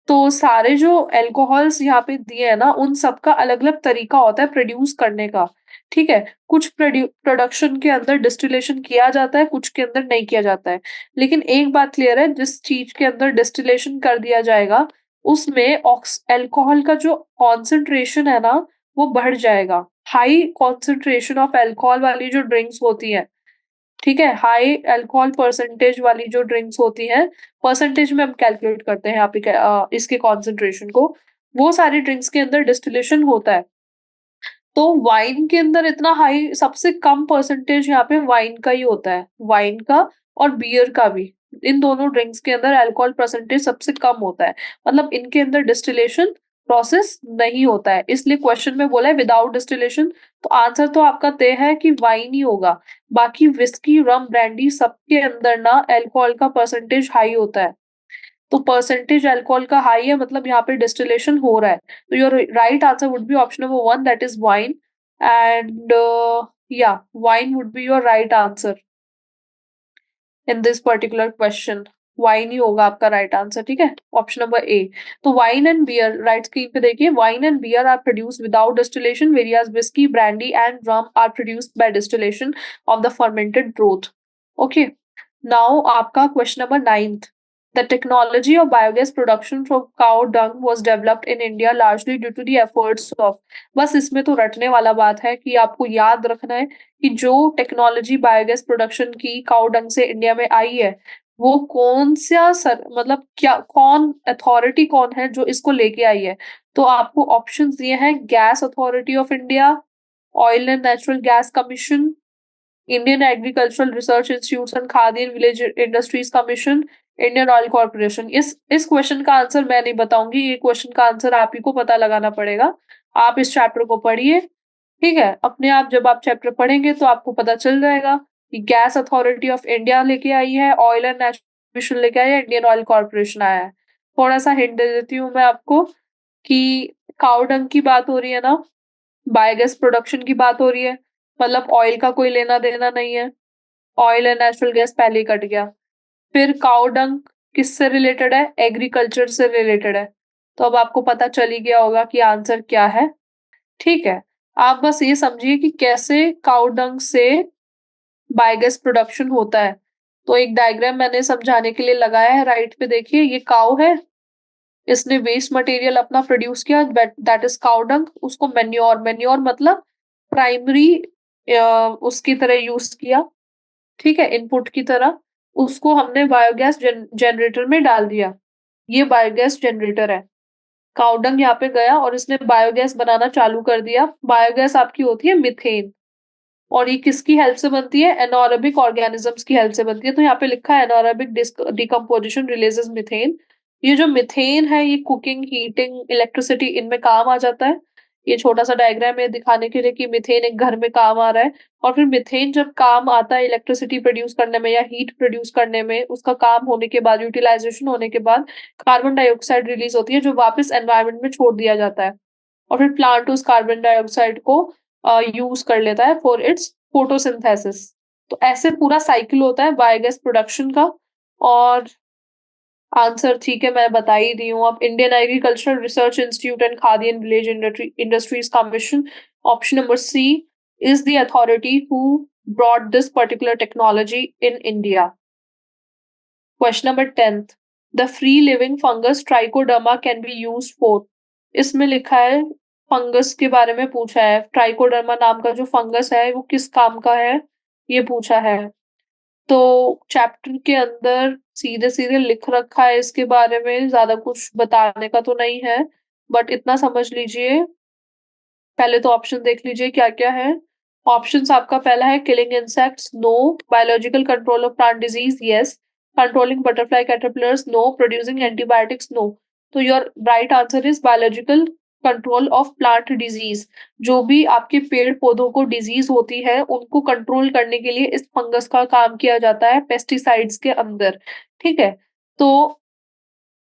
Speaker 1: तो सारे जो अल्कोहल्स यहाँ पे दिए हैं ना, उन सबका अलग-अलग तरीका होता है प्रोड्यूस करने का, ठीक है? कुछ प्रोडक्शन के अंदर डिस्टिलेशन किया जाता है, कुछ के अंदर नहीं किया जाता है। लेकिन एक बात क्लियर है, जिस चीज़ के अंदर डिस्टिलेशन कर दिया जाएगा, उसमें अल्कोहल का जो कॉन्सन्ट्रेशन है ना, वो बढ़ जाएगा। हाई कॉन्सन्ट्रेशन ऑफ अल्कोहल वाली जो ड्रिंक्स होती हैं, ठीक है? हाई अल्कोहल परसेंटेज वाली जो ड्रिंक्स होती हैं, परसेंटेज में हम कैलकुलेट करते हैं यहाँ पे इसके कॉन्सन्ट्रेशन को, वो सारी ड्रिंक्स के अंदर डिस्टिलेशन होता है। तो वाइन के अंदर इतना हाई, सबसे कम परसेंटेज यहाँ पे वाइन का ही होता है, वाइन का और बियर का भी। इन दोनों ड्रिंक्स के अंदर अल्कोहल परसेंटेज सबसे कम होता है, मतलब इनके अंदर डिस्टिलेशन प्रोसेस नहीं होता है, इसलिए क्वेश्चन में बोला है विदाउट डिस्टिलेशन। तो आंसर तो आपका तय है कि वाइन ही होगा। बाकी विस्की, रम, ब्रांडी सबके अंदर ना अल्कोहल का परसेंटेज हाई होता है। तो परसेंटेज अल्कोहल का हाई है, मतलब यहाँ पे डिस्टिलेशन हो रहा है। तो your right answer would be option number 1, that is wine. And या wine would be your right answer in this particular question. Wine ही होगा आपका राइट आंसर, ठीक है? Option number A. तो wine and beer, right screen पे देखिए, wine and beer are produced without distillation, various whisky, brandy and rum are produced by distillation of the fermented broth. Okay, now आपका question number 9th। The technology of biogas production from cow dung was developed in India largely due to the efforts of, बस इसमें तो रटने वाला बात है कि आपको याद रखना है कि जो टेक्नोलॉजी बायोगैस प्रोडक्शन की काउ डंग से इंडिया में आई है, वो कौन सा मतलब क्या, कौन अथॉरिटी कौन है जो इसको लेके आई है? तो आपको ऑप्शंस दिए हैं, gas authority of India, oil and natural gas commission, Indian Agricultural Research Institute and Khadi and Village Industries commission, Indian oil corporation. इस क्वेश्चन का आंसर मैं नहीं बताऊंगी, ये क्वेश्चन का आंसर आप ही को पता लगाना पड़ेगा। आप इस चैप्टर को पढ़िए, ठीक है? अपने आप जब आप चैप्टर पढ़ेंगे तो आपको पता चल जाएगा कि गैस अथॉरिटी ऑफ इंडिया लेके आई है, ऑयल एंड नेचुरल कमीशन लेके आई है, इंडियन ऑयल कॉर्पोरेशन आया है। थोड़ा सा हिंट दे देती हूँ मैं आपको, कि काऊ डंग की बात हो रही है ना, बायोगैस प्रोडक्शन की बात हो रही है, मतलब ऑयल का कोई लेना-देना नहीं है। ऑयल एंड नेचुरल गैस पहले ही कट गया। फिर काऊ डंग किससे रिलेटेड है? एग्रीकल्चर से रिलेटेड है। तो अब आपको पता चल ही गया होगा कि आंसर क्या है, ठीक है। आप बस ये समझिए कि कैसे काऊ डंग से बायोगैस प्रोडक्शन होता है। तो एक डायग्राम मैंने समझाने के लिए लगाया है, राइट पे देखिए ये काऊ है, इसने वेस्ट मटेरियल अपना प्रोड्यूस किया दैट इज काऊ डंग, उसको मैन्योर मैन्योर मतलब प्राइमरी उसकी तरह यूज़ किया, ठीक है? इनपुट की तरह। उसको हमने बायोगैस जनरेटर में डाल दिया। ये बायोगैस जनरेटर है। काऊ डंग यहाँ पे गया और इसने बायोगैस बनाना चालू कर दिया। बायोगैस आपकी होती है मीथेन। और ये किसकी हेल्प से बनती है? एनारोबिक ऑर्गेनिजम्स की हेल्प से बनती है। तो यहाँ पे लिखा है एनारोबिक डिकम्पोजिशन रिलीजेस मीथेन। ये जो मीथेन है ये कुकिंग, हीटिंग, इलेक्ट्रिसिटी इनमें काम आ जाता है। ये छोटा-सा डायग्राम है दिखाने के लिए कि मीथेन एक घर में काम आ रहा है। और फिर मीथेन जब काम आता है इलेक्ट्रिसिटी प्रोड्यूस करने में या हीट प्रोड्यूस करने में, उसका काम होने के बाद, यूटिलाइज़ेशन होने के बाद कार्बन डाइऑक्साइड रिलीज़ होती है जो वापस एनवायरनमेंट में छोड़ दिया जाता है। और फिर प्लांट उस कार्बन डाइऑक्साइड को यूज़ कर लेता है फॉर इट्स फोटोसिंथेसिस। तो ऐसे पूरा साइकिल होता है बायोगैस प्रोडक्शन का। और आंसर ठीक है, मैं बता ही दी हूँ। अब Indian Agricultural Research Institute and Khadi and Village Industries Commission, option number C, is the authority who brought this particular technology in India. Question number 10th, the free living fungus Trichoderma can be used for. इसमें लिखा है fungus के बारे में पूछा है। Trichoderma नाम का जो फंगस है वो किस काम का है, ये पूछा है। तो चैप्टर के अंदर सीधे-सीधे लिख रखा है इसके बारे में, ज़्यादा कुछ बताने का तो नहीं है, बट इतना समझ लीजिए। पहले तो ऑप्शन देख लीजिए क्या-क्या है। ऑप्शंस आपका पहला है killing insects, no. Biological control of plant disease, yes. Controlling butterfly caterpillars, no. Producing antibiotics, no. तो your right answer is biological control of plant disease. जो भी आपके पेड़-पौधों को डिजीज़ होती है, उनको कंट्रोल करने के लिए इस फंगस का काम किया जाता है पेस्टिसाइड्स के अंदर, ठीक है? तो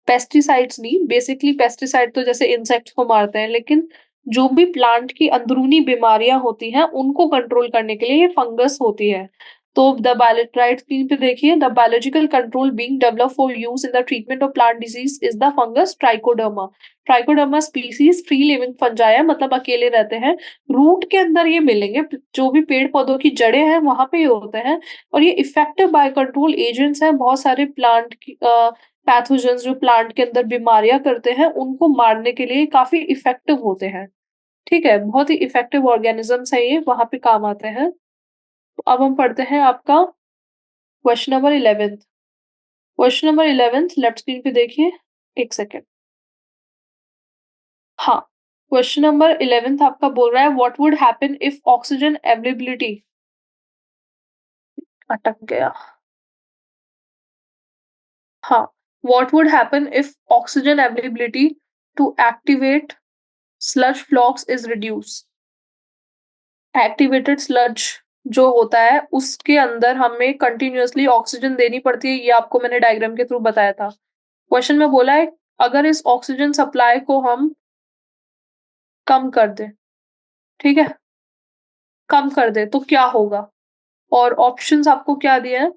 Speaker 1: पेस्टिसाइड्स नहीं, बेसिकली पेस्टिसाइड तो जैसे इंसेक्ट्स को मारते हैं, लेकिन जो भी प्लांट की अंदरूनी बीमारियाँ होती हैं, उनको कंट्रोल करने के लिए ये फंगस होती है। तो द बायो राइट स्क्रीन पे देखिए, the biological control being developed for use in the treatment of plant disease is the fungus trichoderma. Trichoderma species free living fungi है, मतलब अकेले रहते हैं। रूट के अंदर ये मिलेंगे, जो भी पेड़-पौधों की जड़ें हैं, वहाँ पे ये होते हैं। और ये इफेक्टिव बायो कंट्रोल एजेंट्स हैं, बहुत सारे प्लांट की पैथोजेन्स जो प्लांट के अंदर बीमारियाँ करते हैं, उनको मारने के लिए काफ़ी इफ़ेक्टिव होते हैं, ठीक है? बहुत ही इफ़ेक्टिव ऑर्गेनिज़म्स हैं ये, वहाँ पे काम आते हैं। तो अब हम पढ़ते हैं आपका question number 11th। Question number 11th left screen पे देखिए, 1 सेकंड। हाँ, क्वेश्चन नंबर 11th आपका बोल रहा है what would happen if oxygen availability अटक गया। हाँ, what would happen if oxygen availability to activate sludge flocs is reduced. Activated sludge जो होता है, उसके अंदर हमें कंटीन्यूअसली ऑक्सीजन देनी पड़ती है, ये आपको मैंने डायग्राम के थ्रू बताया था। क्वेश्चन में बोला है अगर इस ऑक्सीजन सप्लाई को हम कम कर दें, ठीक है? कम कर दें तो क्या होगा? और ऑप्शंस आपको क्या दिए हैं?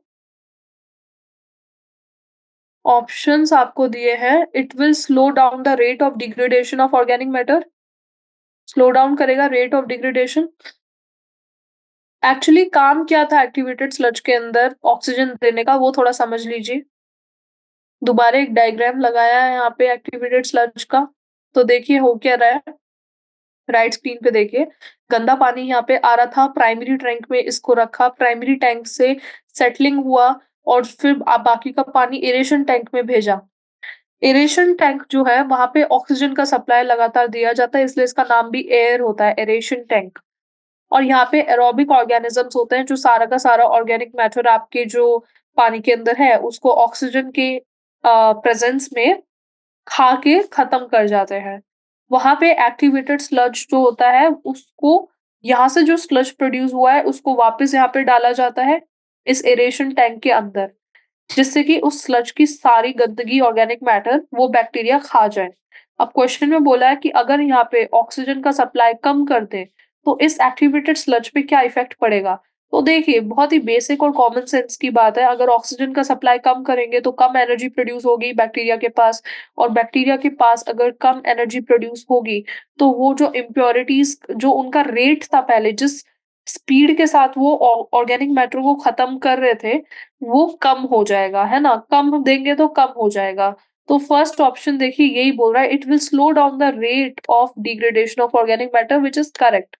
Speaker 1: ऑप्शंस आपको दिए हैं, it will slow down the rate of degradation of organic matter. Slow down करेगा रेट ऑफ डिग्रेडेशन। एक्चुअली काम क्या था एक्टिवेटेड स्लज के अंदर ऑक्सीजन देने का, वो थोड़ा समझ लीजिए। दोबारा एक डायग्राम लगाया है यहाँ पे एक्टिवेटेड स्लज का। तो देखिए हो क्या रहा है, राइट स्क्रीन पे देखिए, गंदा पानी यहाँ पे आ रहा था, प्राइमरी टैंक में इसको रखा, प्राइमरी टैंक से सेटलिंग हुआ और फिर बाकी का पानी एरेशन टैंक में भेजा। एरेशन टैंक जो है वहाँ पे ऑक्सीजन का सप्लाई लगातार दिया जाता है, इसलिए इसका नाम भी एयर होता है, एरेशन टैंक। और यहाँ पे एरोबिक ऑर्गेनिजम्स होते हैं जो सारा का सारा ऑर्गेनिक मैटर आपके जो पानी के अंदर है उसको ऑक्सीजन के प्रेजेंस में खा के खत्म कर जाते हैं। वहाँ पे एक्टिवेटेड स्लज जो होता है उसको, यहाँ से जो स्लज प्रोड्यूस हुआ है उसको वापस यहाँ पे डाला जाता है इस एरेशन टैंक के अंदर, जिससे कि उस स्लज की सारी गंदगी ऑर्गेनिक मैटर वो बैक्टीरिया खा जाए। अब क्वेश्चन में बोला है कि अगर यहाँ पे ऑक्सीजन का सप्लाई कम कर दें, तो इस एक्टिवेटेड स्लज पे क्या इफ़ेक्ट पड़ेगा? तो देखिए, बहुत ही बेसिक और कॉमन सेंस की बात है, अगर ऑक्सीजन का सप्लाई कम करेंगे तो कम एनर्जी प्रोड्यूस होगी बैक्टीरिया के पास, और बैक्टीरिया के पास अगर कम एनर्जी प्रोड्यूस होगी, तो वो जो इम्प्योरिटीज़ जो उनका रेट था पहले, जिस स्पीड के साथ वो ऑर्गेनिक मैटर को खत्म कर रहे थे, वो कम हो जाएगा, है ना? कम देंगे तो कम हो जाएगा। तो फर्स्ट ऑप्शन देखिए यही बोल रहा है, it will slow down the rate of degradation of organic matter, which is correct.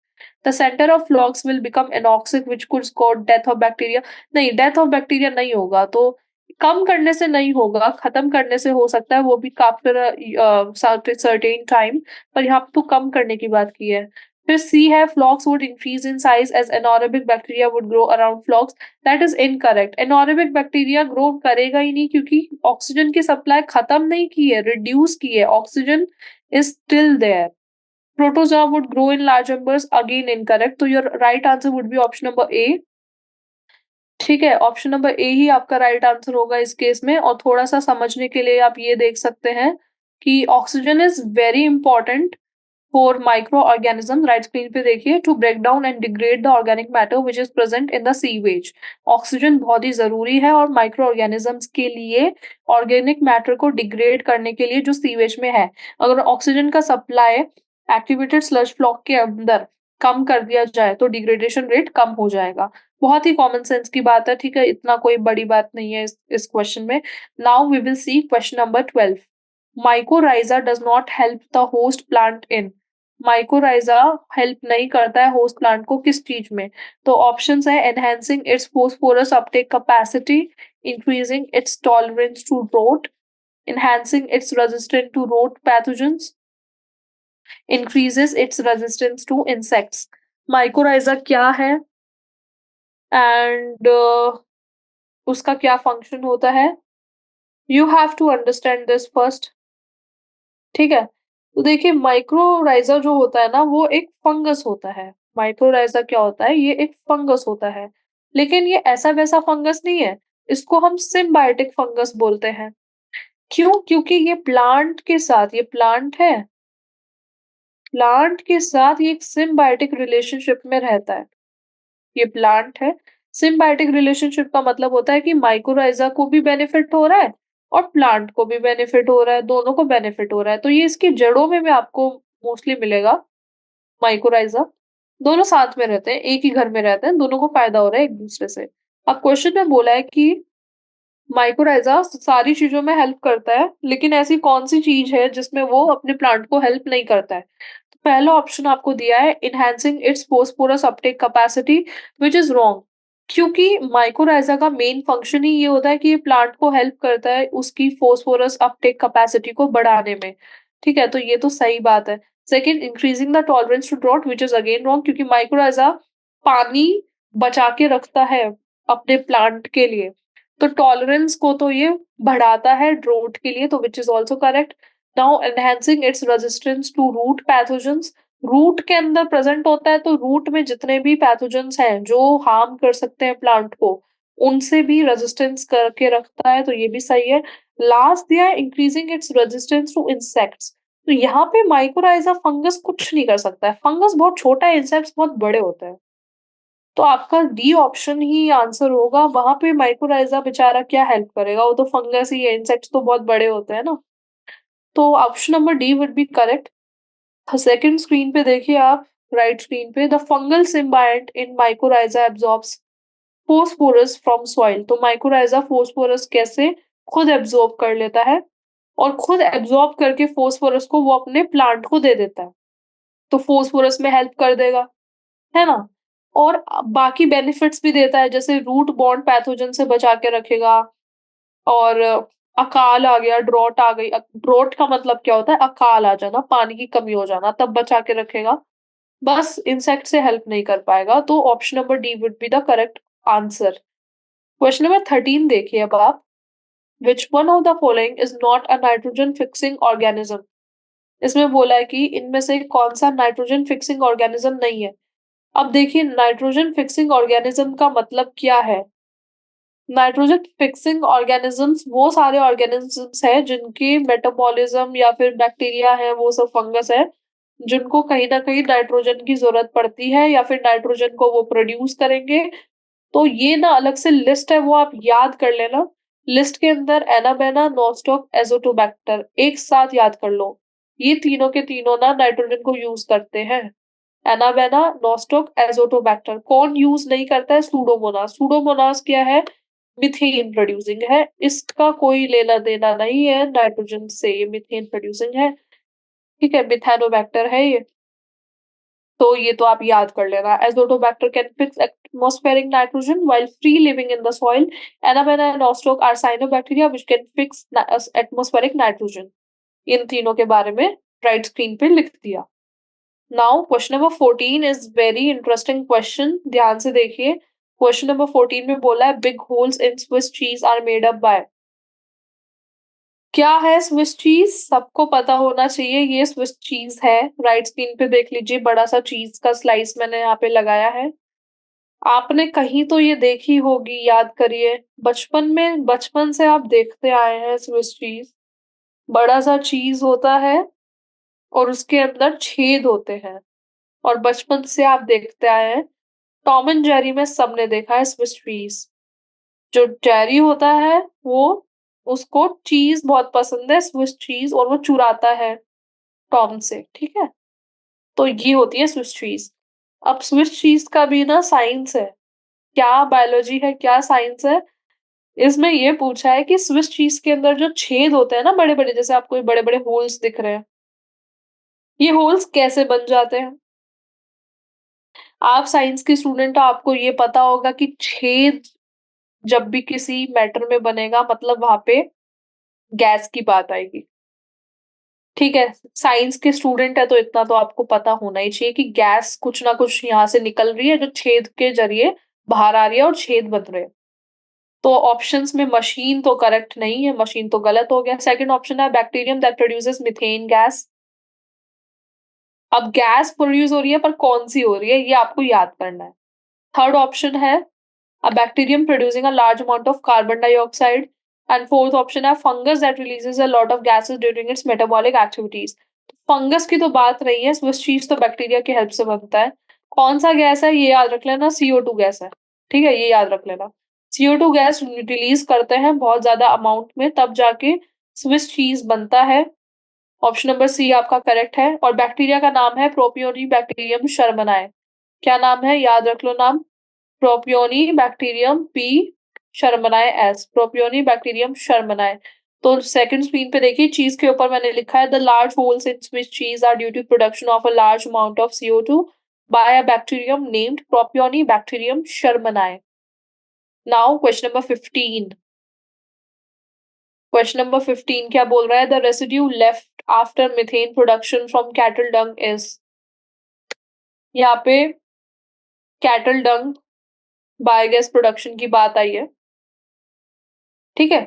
Speaker 1: The centre of flocs will become anoxic which could cause death of bacteria. नहीं, डेथ ऑफ बैक्टीरिया नहीं होगा, तो कम करने से नहीं होगा, खत्म करने से हो सकता है, वो भी आफ्टर सर्टेन टाइम, पर यहाँ पे तो कम करने की बात की है। फिर सी है, flocs would increase in size as anaerobic bacteria would grow around flocs. That is incorrect. Anaerobic bacteria grow करेगा ही नहीं, क्योंकि ऑक्सीजन की सप्लाई खत्म नहीं की है, रिड्यूस की है, oxygen is still there. Protozoa would grow in large numbers, again incorrect, तो your right answer would be option number A. ठीक है, ऑप्शन नंबर ए ही आपका राइट आंसर होगा इस केस में। और थोड़ा-सा समझने के लिए आप ये देख सकते हैं कि oxygen is very important for micro organism. Right screen पे देखिए, to break down and degrade the organic matter which is present in the sewage. Oxygen बहुत ही जरूरी है और माइक्रो ऑर्गेनिजम्स के लिए, ऑर्गेनिक मैटर को डिग्रेड करने के लिए जो सीवेज में है। अगर ऑक्सीजन का सप्लाई एक्टिवेटेड स्लज फ्लॉक के अंदर कम कर दिया जाए तो डिग्रेडेशन रेट कम हो जाएगा। बहुत ही कॉमन सेंस की बात है, ठीक है, इतना कोई बड़ी बात नहीं है इस क्वेश्चन में। Now we will see question number 12। Mycorrhiza does not help the host plant in. Mycorrhiza help नहीं करता है होस्ट प्लांट को किस चीज में? तो ऑप्शंस है, enhancing its phosphorus uptake capacity, increasing its tolerance to drought, enhancing its resistance to root pathogens, increases its resistance to insects। Mycorrhiza क्या है एंड उसका क्या फंक्शन होता है? You have to understand this first. ठीक है, तो देखिए, माइक्रोराइजा जो होता है ना, वो एक फंगस होता है। माइक्रोराइजा क्या होता है? ये एक फंगस होता है, लेकिन ये ऐसा वैसा फंगस नहीं है। इसको हम सिम्बायोटिक फंगस बोलते हैं। क्यों? क्योंकि ये प्लांट के साथ, ये प्लांट है, प्लांट के साथ ये एक सिम्बायोटिक रिलेशनशिप में रहता है। ये प्लांट है। सिम्बायोटिक रिलेशनशिप का मतलब होता है कि माइक्रोराइजा को भी बेनिफिट हो रहा है और प्लांट को भी बेनिफिट हो रहा है, दोनों को बेनिफिट हो रहा है। तो ये इसकी जड़ों में भी आपको मोस्टली मिलेगा माइक्रोराइजा। दोनों साथ में रहते हैं, एक ही घर में रहते हैं, दोनों को फायदा हो रहा है एक दूसरे से। अब क्वेश्चन में बोला है कि माइक्रोराइजा सारी चीजों में हेल्प करता है, लेकिन ऐसी कौन सी चीज है जिसमें वो अपने प्लांट को हेल्प नहीं करता है? तो पहला ऑप्शन आपको दिया है, enhancing its phosphorus uptake capacity, which is wrong. क्योंकि माइक्रोराइजा का मेन फंक्शन ही ये होता है कि ये प्लांट को हेल्प करता है उसकी फोस्फोरस अपटेक कैपेसिटी को बढ़ाने में। ठीक है, तो ये तो सही बात है। Second, increasing the tolerance to drought, which is again wrong, क्योंकि माइक्रोराइजा पानी बचा के रखता है अपने प्लांट के लिए, तो टॉलरेंस को तो ये बढ़ाता है ड्रोट के लिए, तो which is also correct. Now, enhancing its resistance to root pathogens. Root के अंदर प्रेजेंट होता है, तो रूट में जितने भी पैथोजेंस हैं जो हार्म कर सकते हैं प्लांट को, उनसे भी रेजिस्टेंस करके रखता है, तो ये भी सही है। लास्ट दिया है, increasing its resistance to insects. तो यहाँ पे माइक्रोराइजा फंगस कुछ नहीं कर सकता है, फंगस बहुत छोटा है, इंसेक्ट्स बहुत बड़े होते हैं। तो आपका डी ऑप्शन ही आंसर होगा, वहां पे माइक्रोराइजा बेचारा क्या हेल्प करेगा, वो तो फंगस ही है, इंसेक्ट्स तो बहुत बड़े होते हैं ना। तो option number D would be correct. Second screen पे देखिए आप, राइट स्क्रीन पे, the fungal symbiont in mycorrhiza absorbs phosphorus from soil. तो माइक्रोराइजा फोस्फोरस कैसे खुद एब्जॉर्ब कर लेता है, और खुद एब्जॉर्ब करके फोस्फोरस को वो अपने प्लांट को दे देता है, तो फोस्फोरस में हेल्प कर देगा, है ना? और बाकी बेनिफिट्स भी देता है, जैसे रूट बॉर्न पैथोजन से बचा के रखेगा, और अकाल आ गया, ड्रॉट आ गई, ड्रॉट का मतलब क्या होता है? अकाल आ जाना, पानी की कमी हो जाना, तब बचा के रखेगा। बस इंसेक्ट से हेल्प नहीं कर पाएगा, तो option number D would be the correct answer. Question number 13 देखिए अब आप, which one of the following is not a nitrogen fixing organism. इसमें बोला है कि इनमें से कौन सा नाइट्रोजन फिक्सिंग ऑर्गेनिज्म नहीं है। अब देखिए, नाइट्रोजन फिक्सिंग ऑर्गेनिज्म का मतलब क्या है? नाइट्रोजन फिक्सिंग ऑर्गेनिजम्स वो सारे ऑर्गेनिजम्स हैं जिनकी मेटाबॉलिज्म या फिर बैक्टीरिया है, वो सब फंगस है, जिनको कहीं न कहीं नाइट्रोजन की ज़रूरत पड़ती है या फिर नाइट्रोजन को वो प्रोड्यूस करेंगे। तो ये ना अलग से लिस्ट है, वो आप याद कर लेना। लिस्ट के अंदर एनाबेना, नॉस्टॉक, एज़ोटोबैक्टर एक साथ याद कर लो। ये तीनों के तीनों ना नाइट्रोजन को यूज़ करते हैं। Anabaena, nostoc, Azotobacter. कौन यूज़ नहीं करता है? सूडोमोनास। सूडोमोनास क्या है? मीथेन प्रोड्यूसिंग है। इसका कोई लेना-देना नहीं है नाइट्रोजन से, ये मीथेन प्रोड्यूसिंग है। ठीक है, मिथेनोबैक्टर है ये। तो ये तो आप याद कर लेना। Azotobacter can fix atmospheric nitrogen while free living in the soil. Anabaena and Nostoc are cyanobacteria which can fix atmospheric nitrogen. इन तीनों के बारे में राइट स्क्रीन पे लिख दिया। Now question number 14 is very interesting question, ध्यान से देखिए। क्वेश्चन नंबर 14 में बोला है big holes in Swiss cheese are made up by. क्या है स्विस चीज? सबको पता होना चाहिए ये स्विस चीज है। राइट स्क्रीन पे देख लीजिए, बड़ा सा चीज का स्लाइस मैंने यहाँ पे लगाया है। आपने कहीं तो ये देखी होगी, याद करिए। बचपन से आप देखते आए हैं स्विस चीज। बड़ा सा चीज होता है और उसके अंदर छेद होते हैं, और बचपन से आप देखते आए हैं। टॉम एंड जेरी में सबने देखा है स्विस चीज। जो जेरी होता है वो, उसको चीज बहुत पसंद है, स्विस चीज, और वो चुराता है टॉम से, ठीक है। तो ये होती है स्विस चीज। अब स्विस चीज का भी ना साइंस है। क्या बायोलॉजी है, क्या साइंस है? इसमें ये पूछा है कि स्विस चीज के अंदर जो छेद होते हैं ना बड़े बड़े, जैसे आपको ये बड़े बड़े होल्स दिख रहे हैं, ये होल्स कैसे बन जाते हैं? आप साइंस के स्टूडेंट हो, आपको ये पता होगा कि छेद जब भी किसी मैटर में बनेगा, मतलब वहां पे गैस की बात आएगी। ठीक है, साइंस के स्टूडेंट है तो इतना तो आपको पता होना ही चाहिए कि गैस कुछ ना कुछ यहाँ से निकल रही है, जो छेद के जरिए बाहर आ रही है और छेद बन रहे हैं। तो ऑप्शंस में मशीन तो करेक्ट नहीं है, मशीन तो गलत हो गया। सेकंड ऑप्शन है bacterium that produces methane gas. अब गैस प्रोड्यूस हो रही है, पर कौन सी हो रही है ये आपको याद करना है। थर्ड ऑप्शन है a bacterium producing a large amount of carbon dioxide, and fourth option है fungus that releases a lot of gases during its metabolic activities। Fungus की तो बात नहीं है, स्विस चीज तो बैक्टीरिया की हेल्प से बनता है। कौन सा गैस है ये याद रख लेना, CO2 गैस है। ठीक है, ये याद रख लेना। CO2 गैस रिलीज करते हैं बहुत ज्यादा अमाउंट में, तब जाके स्विस चीज बनता है। ऑप्शन नंबर सी आपका करेक्ट है। और बैक्टीरिया का नाम है प्रोपियोनी बैक्टीरियम शर्मनाए। क्या नाम है? याद रख लो नाम। Propionibacterium P, shermanii S. Propionibacterium shermanii. तो सेकंड स्क्रीन पे देखिए, चीज के ऊपर मैंने लिखा है the large holes in Swiss cheese are due to production of a large amount of CO2 by a bacterium named propionibacterium shermanii. Now question number 15। Question number 15 क्या बोल रहा है? The residue left after methane production from cattle dung is. यहाँ पे cattle डंग biogas production की बात आई है। ठीक है,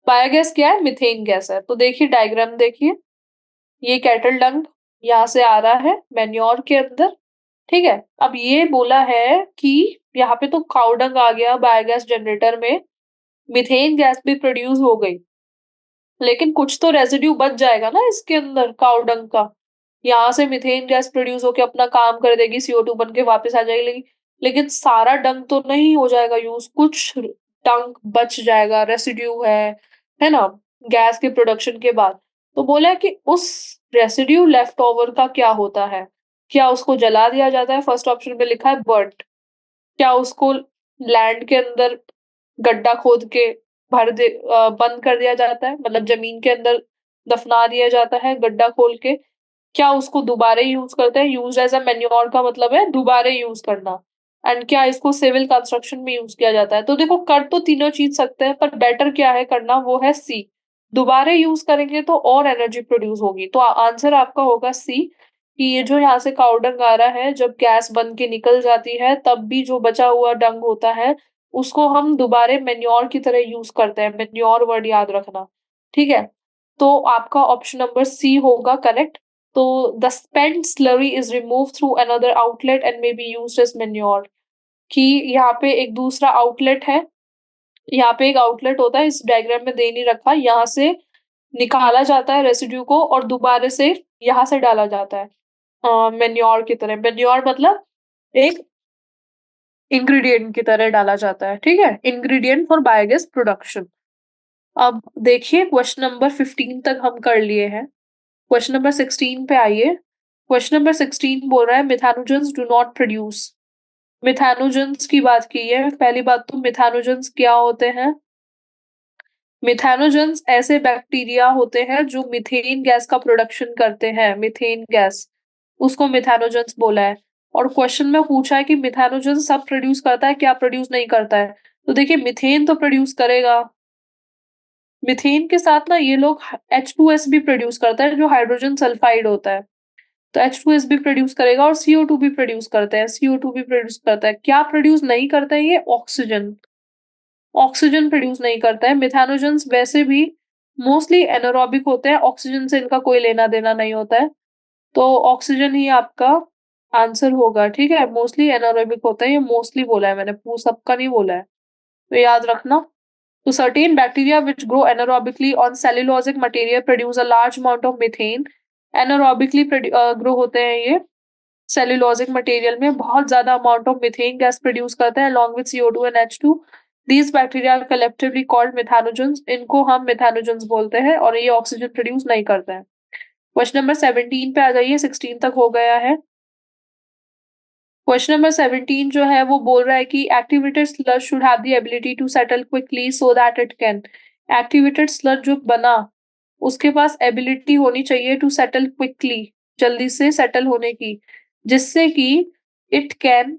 Speaker 1: बायोगैस क्या है? मीथेन गैस है। तो देखिए डायग्राम देखिए, ये कैटल डंग यहाँ से आ रहा है मैन्योर के अंदर। ठीक है, अब ये बोला है कि यहाँ पे तो काउ डंग आ गया बायोगैस जनरेटर में, मीथेन गैस भी प्रोड्यूस हो गई, लेकिन कुछ तो रेजिड्यू बच जाएगा ना इसके अंदर काउ डंग का। यहाँ से मीथेन गैस प्रोड्यूस होके अपना काम कर देगी, CO2 बन के वापस आ जाएगी, लेकिन सारा डंग तो नहीं हो जाएगा यूज, कुछ डंग बच जाएगा, रेसिड्यू है ना, गैस के प्रोडक्शन के बाद। तो बोला है कि उस रेसिड्यू लेफ्ट ओवर का क्या होता है? क्या उसको जला दिया जाता है? फर्स्ट ऑप्शन पे लिखा है बर्ट। क्या उसको लैंड के अंदर गड्ढा खोद के बंद कर दिया जाता है, मतलब जमीन के अंदर दफना दिया जाता है गड्ढा खोल के? क्या उसको दोबारा यूज करते हैं? यूज एज अ मैन्योर का मतलब है दोबारा यूज करना। एंड क्या इसको सिविल कंस्ट्रक्शन में यूज किया जाता है? तो देखो, कर तो तीनों चीज सकते हैं, पर बेटर क्या है करना, वो है सी। दोबारा यूज करेंगे तो और एनर्जी प्रोड्यूस होगी। तो आंसर आपका होगा सी, कि ये जो यहाँ से काउ डंग आ रहा है, जब गैस बन के निकल जाती है तब भी जो बचा हुआ डंग होता है, उसको हम दोबारा मैन्योर की तरह यूज करते हैं। मैन्योर वर्ड याद रखना, ठीक है। तो आपका ऑप्शन नंबर सी होगा करेक्ट। तो the spent slurry is removed through another outlet and may be used as manure। कि यहाँ पे एक दूसरा आउटलेट है, यहाँ पे एक आउटलेट होता है, इस डायग्राम में दे नहीं रखा, यहाँ से निकाला जाता है रेसिड्यू को और दोबारा से यहाँ से डाला जाता है मैन्योर की तरह। मैन्योर मतलब एक इंग्रेडिएंट की तरह डाला जाता है, ठीक है? Ingredient for biogas production. अब देखिए क्वेश्चन नंबर 15 तक हम कर लिए हैं। क्वेश्चन नंबर 16 पे आइए। क्वेश्चन नंबर 16 बोल रहा है methanogens do not produce. Methanogens की बात की है। पहली बात तो मिथानोजेंस क्या होते हैं? मिथानोजेंस ऐसे बैक्टीरिया होते हैं जो मीथेन गैस का प्रोडक्शन करते हैं, मीथेन गैस, उसको मिथानोजेंस बोला है। और क्वेश्चन में पूछा है कि मिथानोजेंस सब प्रोड्यूस करता है, क्या प्रोड्यूस नहीं करता है? तो देखिए मीथेन तो प्रोड्यूस करेगा। मीथेन के साथ ना ये लोग H2S भी प्रोड्यूस करता है जो हाइड्रोजन सल्फाइड होता है। तो H2S भी प्रोड्यूस करेगा और CO2 भी प्रोड्यूस करते हैं, CO2 भी प्रोड्यूस करता है। क्या प्रोड्यूस नहीं करता है ये? ऑक्सीजन। ऑक्सीजन प्रोड्यूस नहीं करता है। मिथानोजेंस वैसे भी मोस्टली एनारोबिक होते हैं, ऑक्सीजन से इनका कोई लेना-देना नहीं होता है। तो ऑक्सीजन ही आपका आंसर होगा, ठीक है? मोस्टली एनारोबिक होते हैं, ये मोस्टली बोला है मैंने, सबका नहीं बोला है। तो याद रखना। तो certain bacteria which grow anaerobically on cellulosic material produce a large amount of methane. Anaerobically grow होते हैं ये सेल्यूलोजिक मटेरियल में बहुत ज्यादा amount of methane gas produce करते हैं along with CO2 and H2. These bacteria are collectively called methanogens. इनको हम methanogens बोलते हैं और ये ऑक्सीजन प्रोड्यूस नहीं करते हैं। क्वेश्चन नंबर 17 पे आ जाइए, 16 तक हो गया है। क्वेश्चन नंबर 17 जो है वो बोल रहा है कि activated sludge should have the ability to settle quickly so that it can. Activated sludge जो बना उसके पास एबिलिटी होनी चाहिए टू सेटल क्विकली, जल्दी से सेटल होने की, जिससे कि it can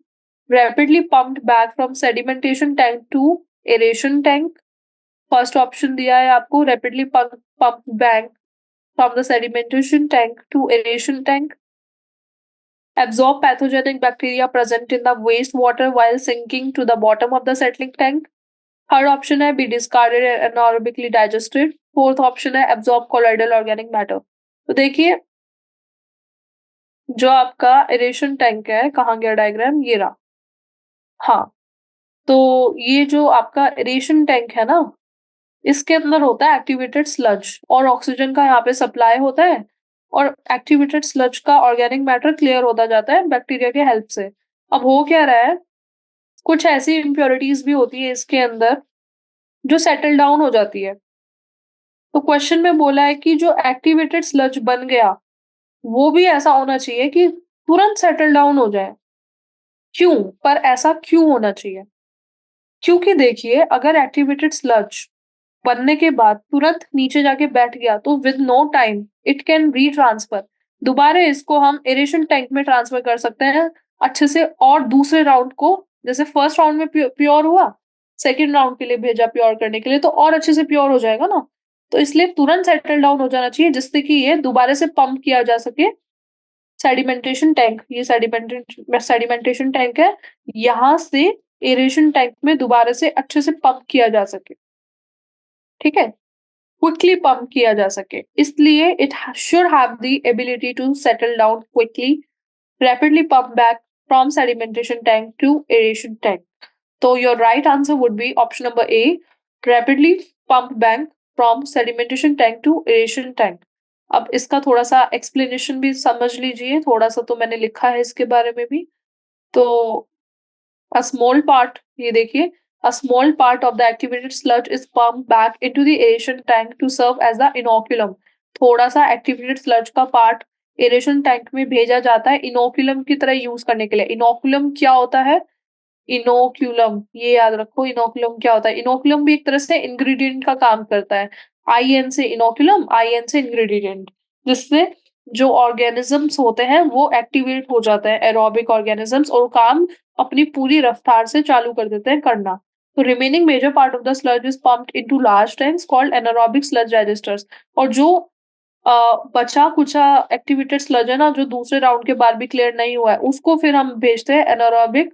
Speaker 1: rapidly pumped back from sedimentation tank to aeration tank. First option दिया है आपको, rapidly pump back from the sedimentation tank to aeration tank. Absorb pathogenic bacteria present in the wastewater while sinking to the bottom of the settling tank. Third option है be discarded and anaerobically digested. Fourth option है absorb colloidal organic matter. तो देखिए जो आपका aeration tank है, कहाँ गया diagram, ये रहा। हाँ, तो ये जो आपका एरेशन टैंक है ना, इसके अंदर होता है एक्टिवेटेड स्लज और ऑक्सीजन का यहाँ पे सप्लाई होता है और एक्टिवेटेड स्लज का ऑर्गेनिक मैटर क्लियर होता जाता है बैक्टीरिया के हेल्प से। अब हो क्या रहा है, कुछ ऐसी इम्प्योरिटीज भी होती है इसके अंदर जो सेटल डाउन हो जाती है। तो क्वेश्चन में बोला है कि जो एक्टिवेटेड स्लज बन गया वो भी ऐसा होना चाहिए कि तुरंत सेटल डाउन हो जाए। क्यों? पर ऐसा क्यों होना चाहिए? क्योंकि देखिए अगर एक्टिवेटेड स्लज बनने के बाद तुरंत नीचे जाके बैठ गया तो with no time it can retransfer. दोबारा इसको हम एरेशन टैंक में ट्रांसफर कर सकते हैं अच्छे से, और दूसरे राउंड को जैसे फर्स्ट राउंड में प्योर हुआ, सेकंड राउंड के लिए भेजा प्योर करने के लिए, तो और अच्छे से प्योर हो जाएगा ना। तो इसलिए तुरंत सेटल डाउन हो जाना चाहिए जिससे कि ये दोबारा से पंप किया जा सके। सेडिमेंटेशन टैंक, ये सेडिमेंटेशन टैंक है, यहाँ से एरेशन टैंक में दोबारा से अच्छे से पंप किया जा सके, ठीक है? क्विकली पंप किया जा सके, इसलिए it should have the ability to settle down quickly, rapidly pump back from sedimentation tank to aeration tank. तो your right answer would be option number A, rapidly pump back from sedimentation tank to aeration tank. अब इसका थोड़ा सा explanation भी समझ लीजिए, थोड़ा सा तो मैंने लिखा है इसके बारे में भी। तो a small part, ये देखिए, a small part of the activated sludge is pumped back into the aeration tank to serve as the inoculum. थोड़ा सा activated sludge का part एरेशन टैंक में भेजा जाता है इनोकुलम की तरह यूज करने के लिए। इनोकुलम क्या होता है? इनोक्यूलम, ये याद रखो, इनोकुलम क्या होता है? इनोकुलम भी एक तरह से इंग्रेडिएंट का काम करता है। IN से इनोकुलम, IN से इंग्रेडिएंट, जिससे जो ऑर्गेनिजम्स होते हैं वो एक्टिवेट हो जाते हैं, एरोबिक ऑर्गेनिजम्स, और काम अपनी पूरी रफ्तार से चालू कर देते हैं करना। तो remaining major part of the sludge is pumped into large tanks called anaerobic sludge digesters. और जो बचा कुचा एक्टिवेटेड स्लज है ना, जो दूसरे राउंड के बाद भी क्लियर नहीं हुआ है, उसको फिर हम भेजते हैं एनारोबिक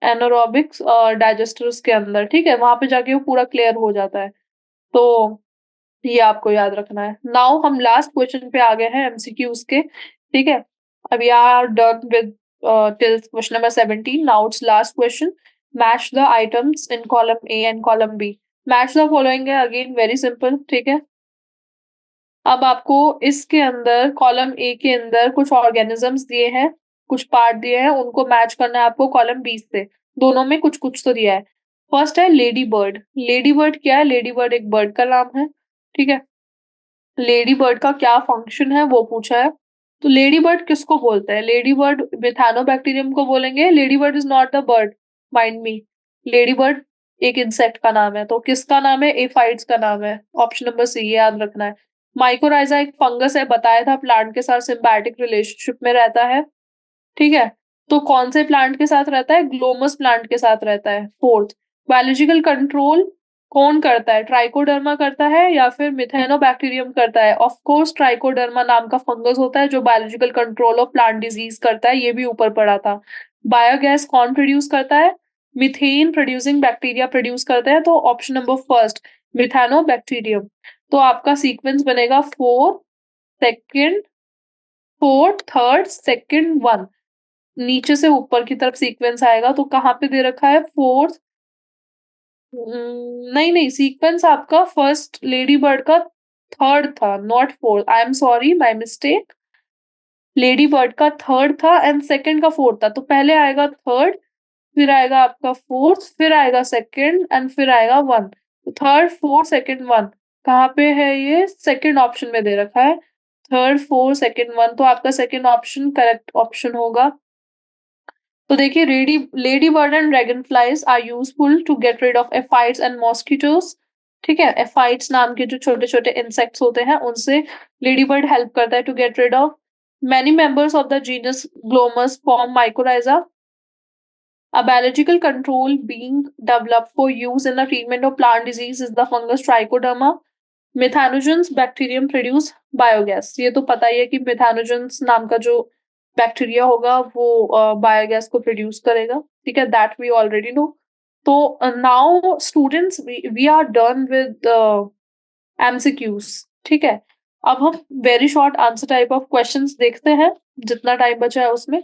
Speaker 1: एनारोबिक्स डाइजेस्टर्स के अंदर, ठीक है? वहां पे जाके वो पूरा क्लियर हो जाता है। तो ये आपको याद रखना है। नाउ हम लास्ट क्वेश्चन पे आ गए हैं एमसीक्यूज के, ठीक है? अब we are done with till question number 17, now it's last question. Match the items in column A and column B. Match the following है, अगेन वेरी सिंपल, ठीक है। अब आपको इसके अंदर कॉलम ए के अंदर कुछ ऑर्गेनिजम्स दिए हैं, कुछ पार्ट दिए हैं, उनको मैच करना है आपको कॉलम बी से। दोनों में कुछ-कुछ तो दिया है। फर्स्ट है लेडी बर्ड। लेडी बर्ड क्या है? लेडी बर्ड एक बर्ड का नाम है, ठीक है। लेडी बर्ड का क्या फंक्शन है वो पूछा है। तो लेडी बर्ड किसको बोलते हैं? लेडी बर्ड मेथानोबैक्टीरियम को बोलेंगे। Lady bird is not the bird, mind me. Lady bird एक इंसेक्ट का नाम है, तो किसका नाम है? एफाइड्स का नाम है। ऑप्शन नंबर सी, ये याद रखना है। माइकोराइज़ा एक फंगस है, बताया था प्लांट के साथ सिम्बायोटिक रिलेशनशिप में रहता है, ठीक है? तो कौन से प्लांट के साथ रहता है? ग्लोमस प्लांट के साथ रहता है। फोर्थ, बायोलॉजिकल कंट्रोल कौन करता है? ट्राइकोडर्मा करता है या फिर मिथाइनोबैक्टीरियम करता है? ऑफ कोर्स ट्राइकोडर्मा नाम का फंगस होता है जो biological control of plant disease करता है, ये भी ऊपर पढ़ा था। बायोगैस कौन प्रोड्यूस करता है? मीथेन प्रोड्यूसिंग बैक्टीरिया प्रोड्यूस करते हैं, तो ऑप्शन नंबर फर्स्ट मिथाइनोबैक्टीरियम। तो आपका सीक्वेंस बनेगा 4 सेकंड 4 थर्ड सेकंड 1। नीचे से ऊपर की तरफ सीक्वेंस आएगा, तो कहाँ पे दे रखा है? 4th। नहीं, सीक्वेंस आपका फर्स्ट लेडी बर्ड का 3rd था, not 4th। I am sorry, my mistake. Lady bird का 3rd था एंड सेकंड का 4th था। तो पहले आएगा 3rd, फिर आएगा आपका 4th, फिर आएगा 2nd एंड फिर आएगा 1। तो 3rd, 4th, 2nd, 1 कहाँ पे है? ये सेकंड ऑप्शन में दे रखा है। 3rd, 4th, 2nd, 1, तो आपका सेकंड ऑप्शन करेक्ट ऑप्शन होगा। तो देखिए, ladybird and dragonflies are useful to get rid of aphids and mosquitoes, ठीक है। एफाइड्स नाम के जो छोटे छोटे इंसेक्ट्स होते हैं उनसे लेडी बर्ड हेल्प करता है to get rid of. Many members of the genus Glomus form mycorrhiza. A biological control being developed for use in the treatment of plant disease is the fungus Trichoderma. Methanogens bacterium produce biogas। ये तो पता ही है कि मेथानोजेंस नाम का जो bacteria होगा वो बायोगैस को प्रोड्यूस करेगा, ठीक है। That we already know. तो now students, we are done with MCQs, ठीक है। अब हम very short answer type of questions देखते हैं, जितना टाइम बचा है उसमें।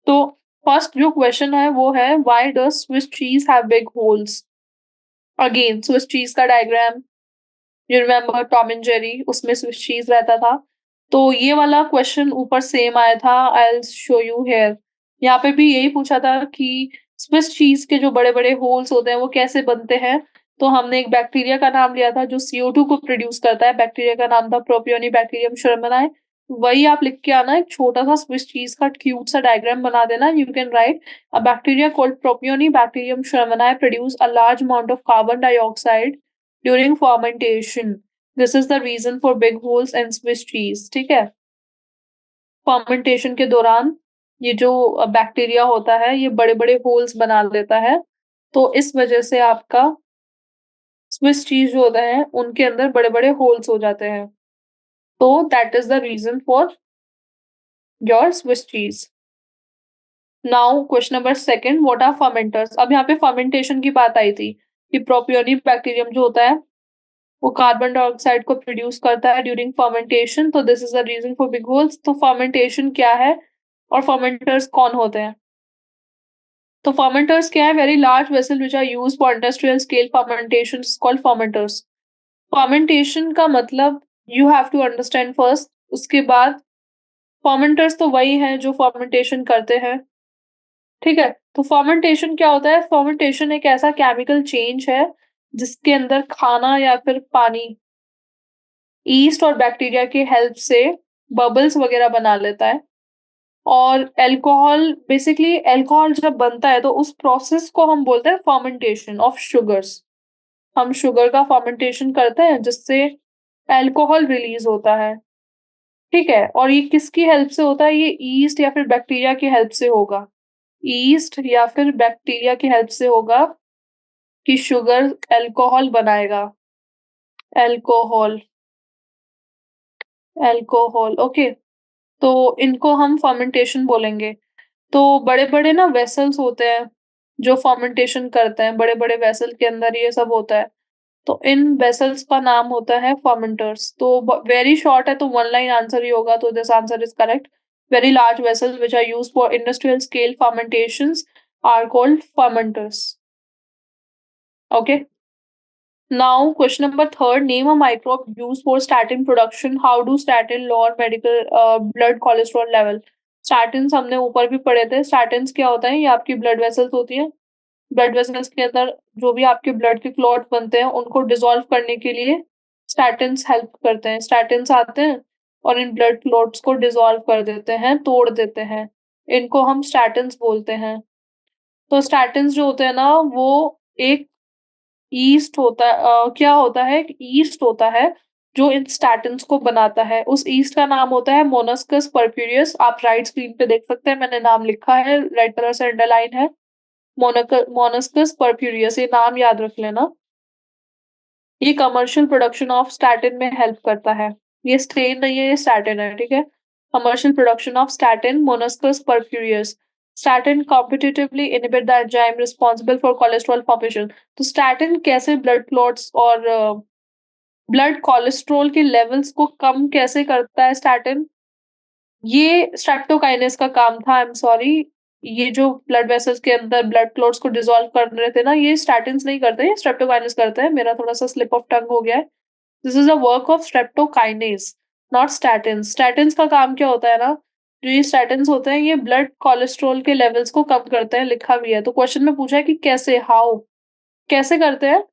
Speaker 1: तो फर्स्ट जो क्वेश्चन है वो है, why does Swiss cheese have big holes? Again Swiss cheese का diagram, you remember Tom and Jerry, उसमें स्विस चीज रहता था। तो ये वाला क्वेश्चन ऊपर सेम आया था, I will show you here. यहाँ पे भी यही पूछा था कि स्विस चीज के जो बड़े बड़े होल्स होते हैं वो कैसे बनते हैं। तो हमने एक बैक्टीरिया का नाम लिया था जो CO2 को प्रोड्यूस करता है। बैक्टीरिया का नाम था प्रोपियोनिबैक्टीरियम शर्मनाई। वही आप लिख के आना, एक छोटा सा स्विस चीज का क्यूट सा डायग्राम बना देना। You can write, a bacteria called propionibacterium shermanii produce a large amount of carbon dioxide during fermentation. This is the reason for big holes and Swiss cheese, ठीक है। Fermentation के दौरान ये जो बैक्टीरिया होता है ये बड़े-बड़े होल्स बना देता है। तो इस वजह से आपका स्विस चीज़ जो होता है उनके अंदर बड़े-बड़े होल्स हो जाते हैं। तो that is the reason for your Swiss cheese. Now question number 2, what are fermenters? अब यहाँ पे फर्मेंटेशन की बात आई थी कि प्रोपियोनिक बैक्टीरियम जो होता है वो कार्बन डाइऑक्साइड को प्रोड्यूस करता है ड्यूरिंग फर्मेंटेशन। तो this is the reason for big holes. तो फर्मेंटेशन क्या है और फर्मेंटर्स कौन होते हैं? तो फर्मेंटर्स क्या है? Very large vessel which are used for industrial scale fermentation is called fermenters. Fermentation का मतलब you have to understand first, उसके बाद फर्मेंटर्स तो वही हैं जो फर्मेंटेशन करते हैं, ठीक है। तो फर्मेंटेशन क्या होता है? फर्मेंटेशन एक ऐसा केमिकल चेंज है जिसके अंदर खाना या फिर पानी ईस्ट और बैक्टीरिया की हेल्प से बबल्स वगैरह बना लेता है। और अल्कोहल, बेसिकली अल्कोहल जब बनता है तो उस प्रोसेस को हम बोलते हैं फर्मेंटेशन ऑफ शुगर्स। हम शुगर का फर्मेंटेशन करते हैं जिससे अल्कोहल रिलीज होता है, ठीक है। और ये किसकी हेल्प से होता है? ये ईस्ट या फिर बैक्टीरिया की हेल्प से होगा। ईस्ट या फिर बैक्टीरिया की हेल्प से होगा कि शुगर अल्कोहल बनाएगा। Alcohol, alcohol, okay. तो इनको हम फर्मेंटेशन बोलेंगे। तो बड़े-बड़े ना वेसल्स होते हैं जो फर्मेंटेशन करते हैं, बड़े-बड़े वेसल के अंदर ये सब होता है। तो इन वेसल्स का नाम होता है फर्मेंटर्स। तो वेरी शॉर्ट है तो वन लाइन आंसर ही होगा, तो this answer is correct. Very large vessels which are used for industrial scale fermentations are called fermenters. Okay. Now, question number third, name a microbe used for statin production. How do statin lower medical blood cholesterol level? Statins हमने ऊपर भी पढ़े थे. Statins क्या होता है? ये आपकी ब्लड वेसल्स होती है. ब्लड वेसल्स के अंदर जो भी आपके ब्लड के क्लॉट बनते हैं, उनको डिसॉल्व करने के लिए स्टैटिन्स हेल्प करते हैं. स्टैटिन्स आते हैं और इन ब्लड क्लॉट्स को डिसॉल्व कर देते हैं, तोड़ देते हैं. इनको हम स्टैटिन्स बोलते हैं. तो स्टैटिन्स जो होते हैं ना, वो एक क्या होता है, एक ईस्ट होता है, जो इन स्टैटिन्स को बनाता है. उस ईस्ट का नाम होता है मोनस्कस परफ्यूरियस. आप राइट स्क्रीन पे देख सकते हैं, मैंने नाम लिखा है, रेड कलर से अंडरलाइन है. मोनस्कस परफ्यूरियस, ये नाम याद रख लेना. ये कमर्शियल प्रोडक्शन ऑफ स्टैटिन में हेल्प करता है. ये स्टेन नहीं है, ये स्टैटिन है, ठीक है? Commercial production of statin, Monascus purpureus. Statin competitively inhibit the enzyme responsible for cholesterol formation. तो स्टैटिन कैसे ब्लड क्लॉट्स और ब्लड कोलेस्ट्रॉल के लेवल्स को कम कैसे करता है स्टैटिन? ये स्ट्रेप्टोकाइनेस का काम था, आई एम सॉरी. ये जो ब्लड वेसल्स के अंदर ब्लड क्लॉट्स को डिसॉल्व कर रहे थे ना, ये स्टैटिन्स नहीं करते, ये स्ट्रेप्टोकाइनेस करते हैं. मेरा थोड़ा-सा स्लिप ऑफ टंग हो गया है. This is a work of streptokinase, not statins. Statins का काम क्या होता है ना, जो ये स्टैटिन्स होते हैं, ये ब्लड कोलेस्ट्रॉल के लेवल्स को कम करते हैं, लिखा भी है. तो क्वेश्चन में पूछा है कि कैसे, हाउ? कैसे करते हैं?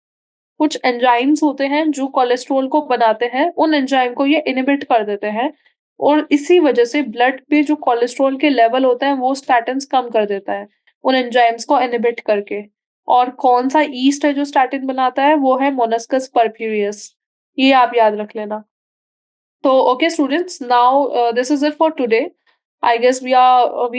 Speaker 1: कुछ एंजाइम्स होते हैं जो कोलेस्ट्रॉल को बनाते हैं, उन एंजाइम को ये इनहिबिट कर देते हैं और इसी वजह से ब्लड पे जो कोलेस्ट्रॉल के लेवल होते हैं, वो स्टैटिन्स कम कर देता है, उन एंजाइम्स को इनहिबिट करके. और कौन-सा ईस्ट है जो स्टैटिन बनाता है? वो है मोनस्कस परफ्यूरियस. ये आप याद रख लेना. So, okay, students, now this is it for today. I guess we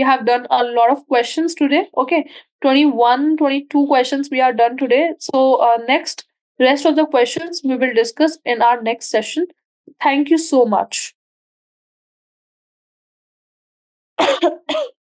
Speaker 1: have done a lot of questions today. Okay, 21, 22 questions we are done today. So, next, rest of the questions we will discuss in our next session. Thank you so much.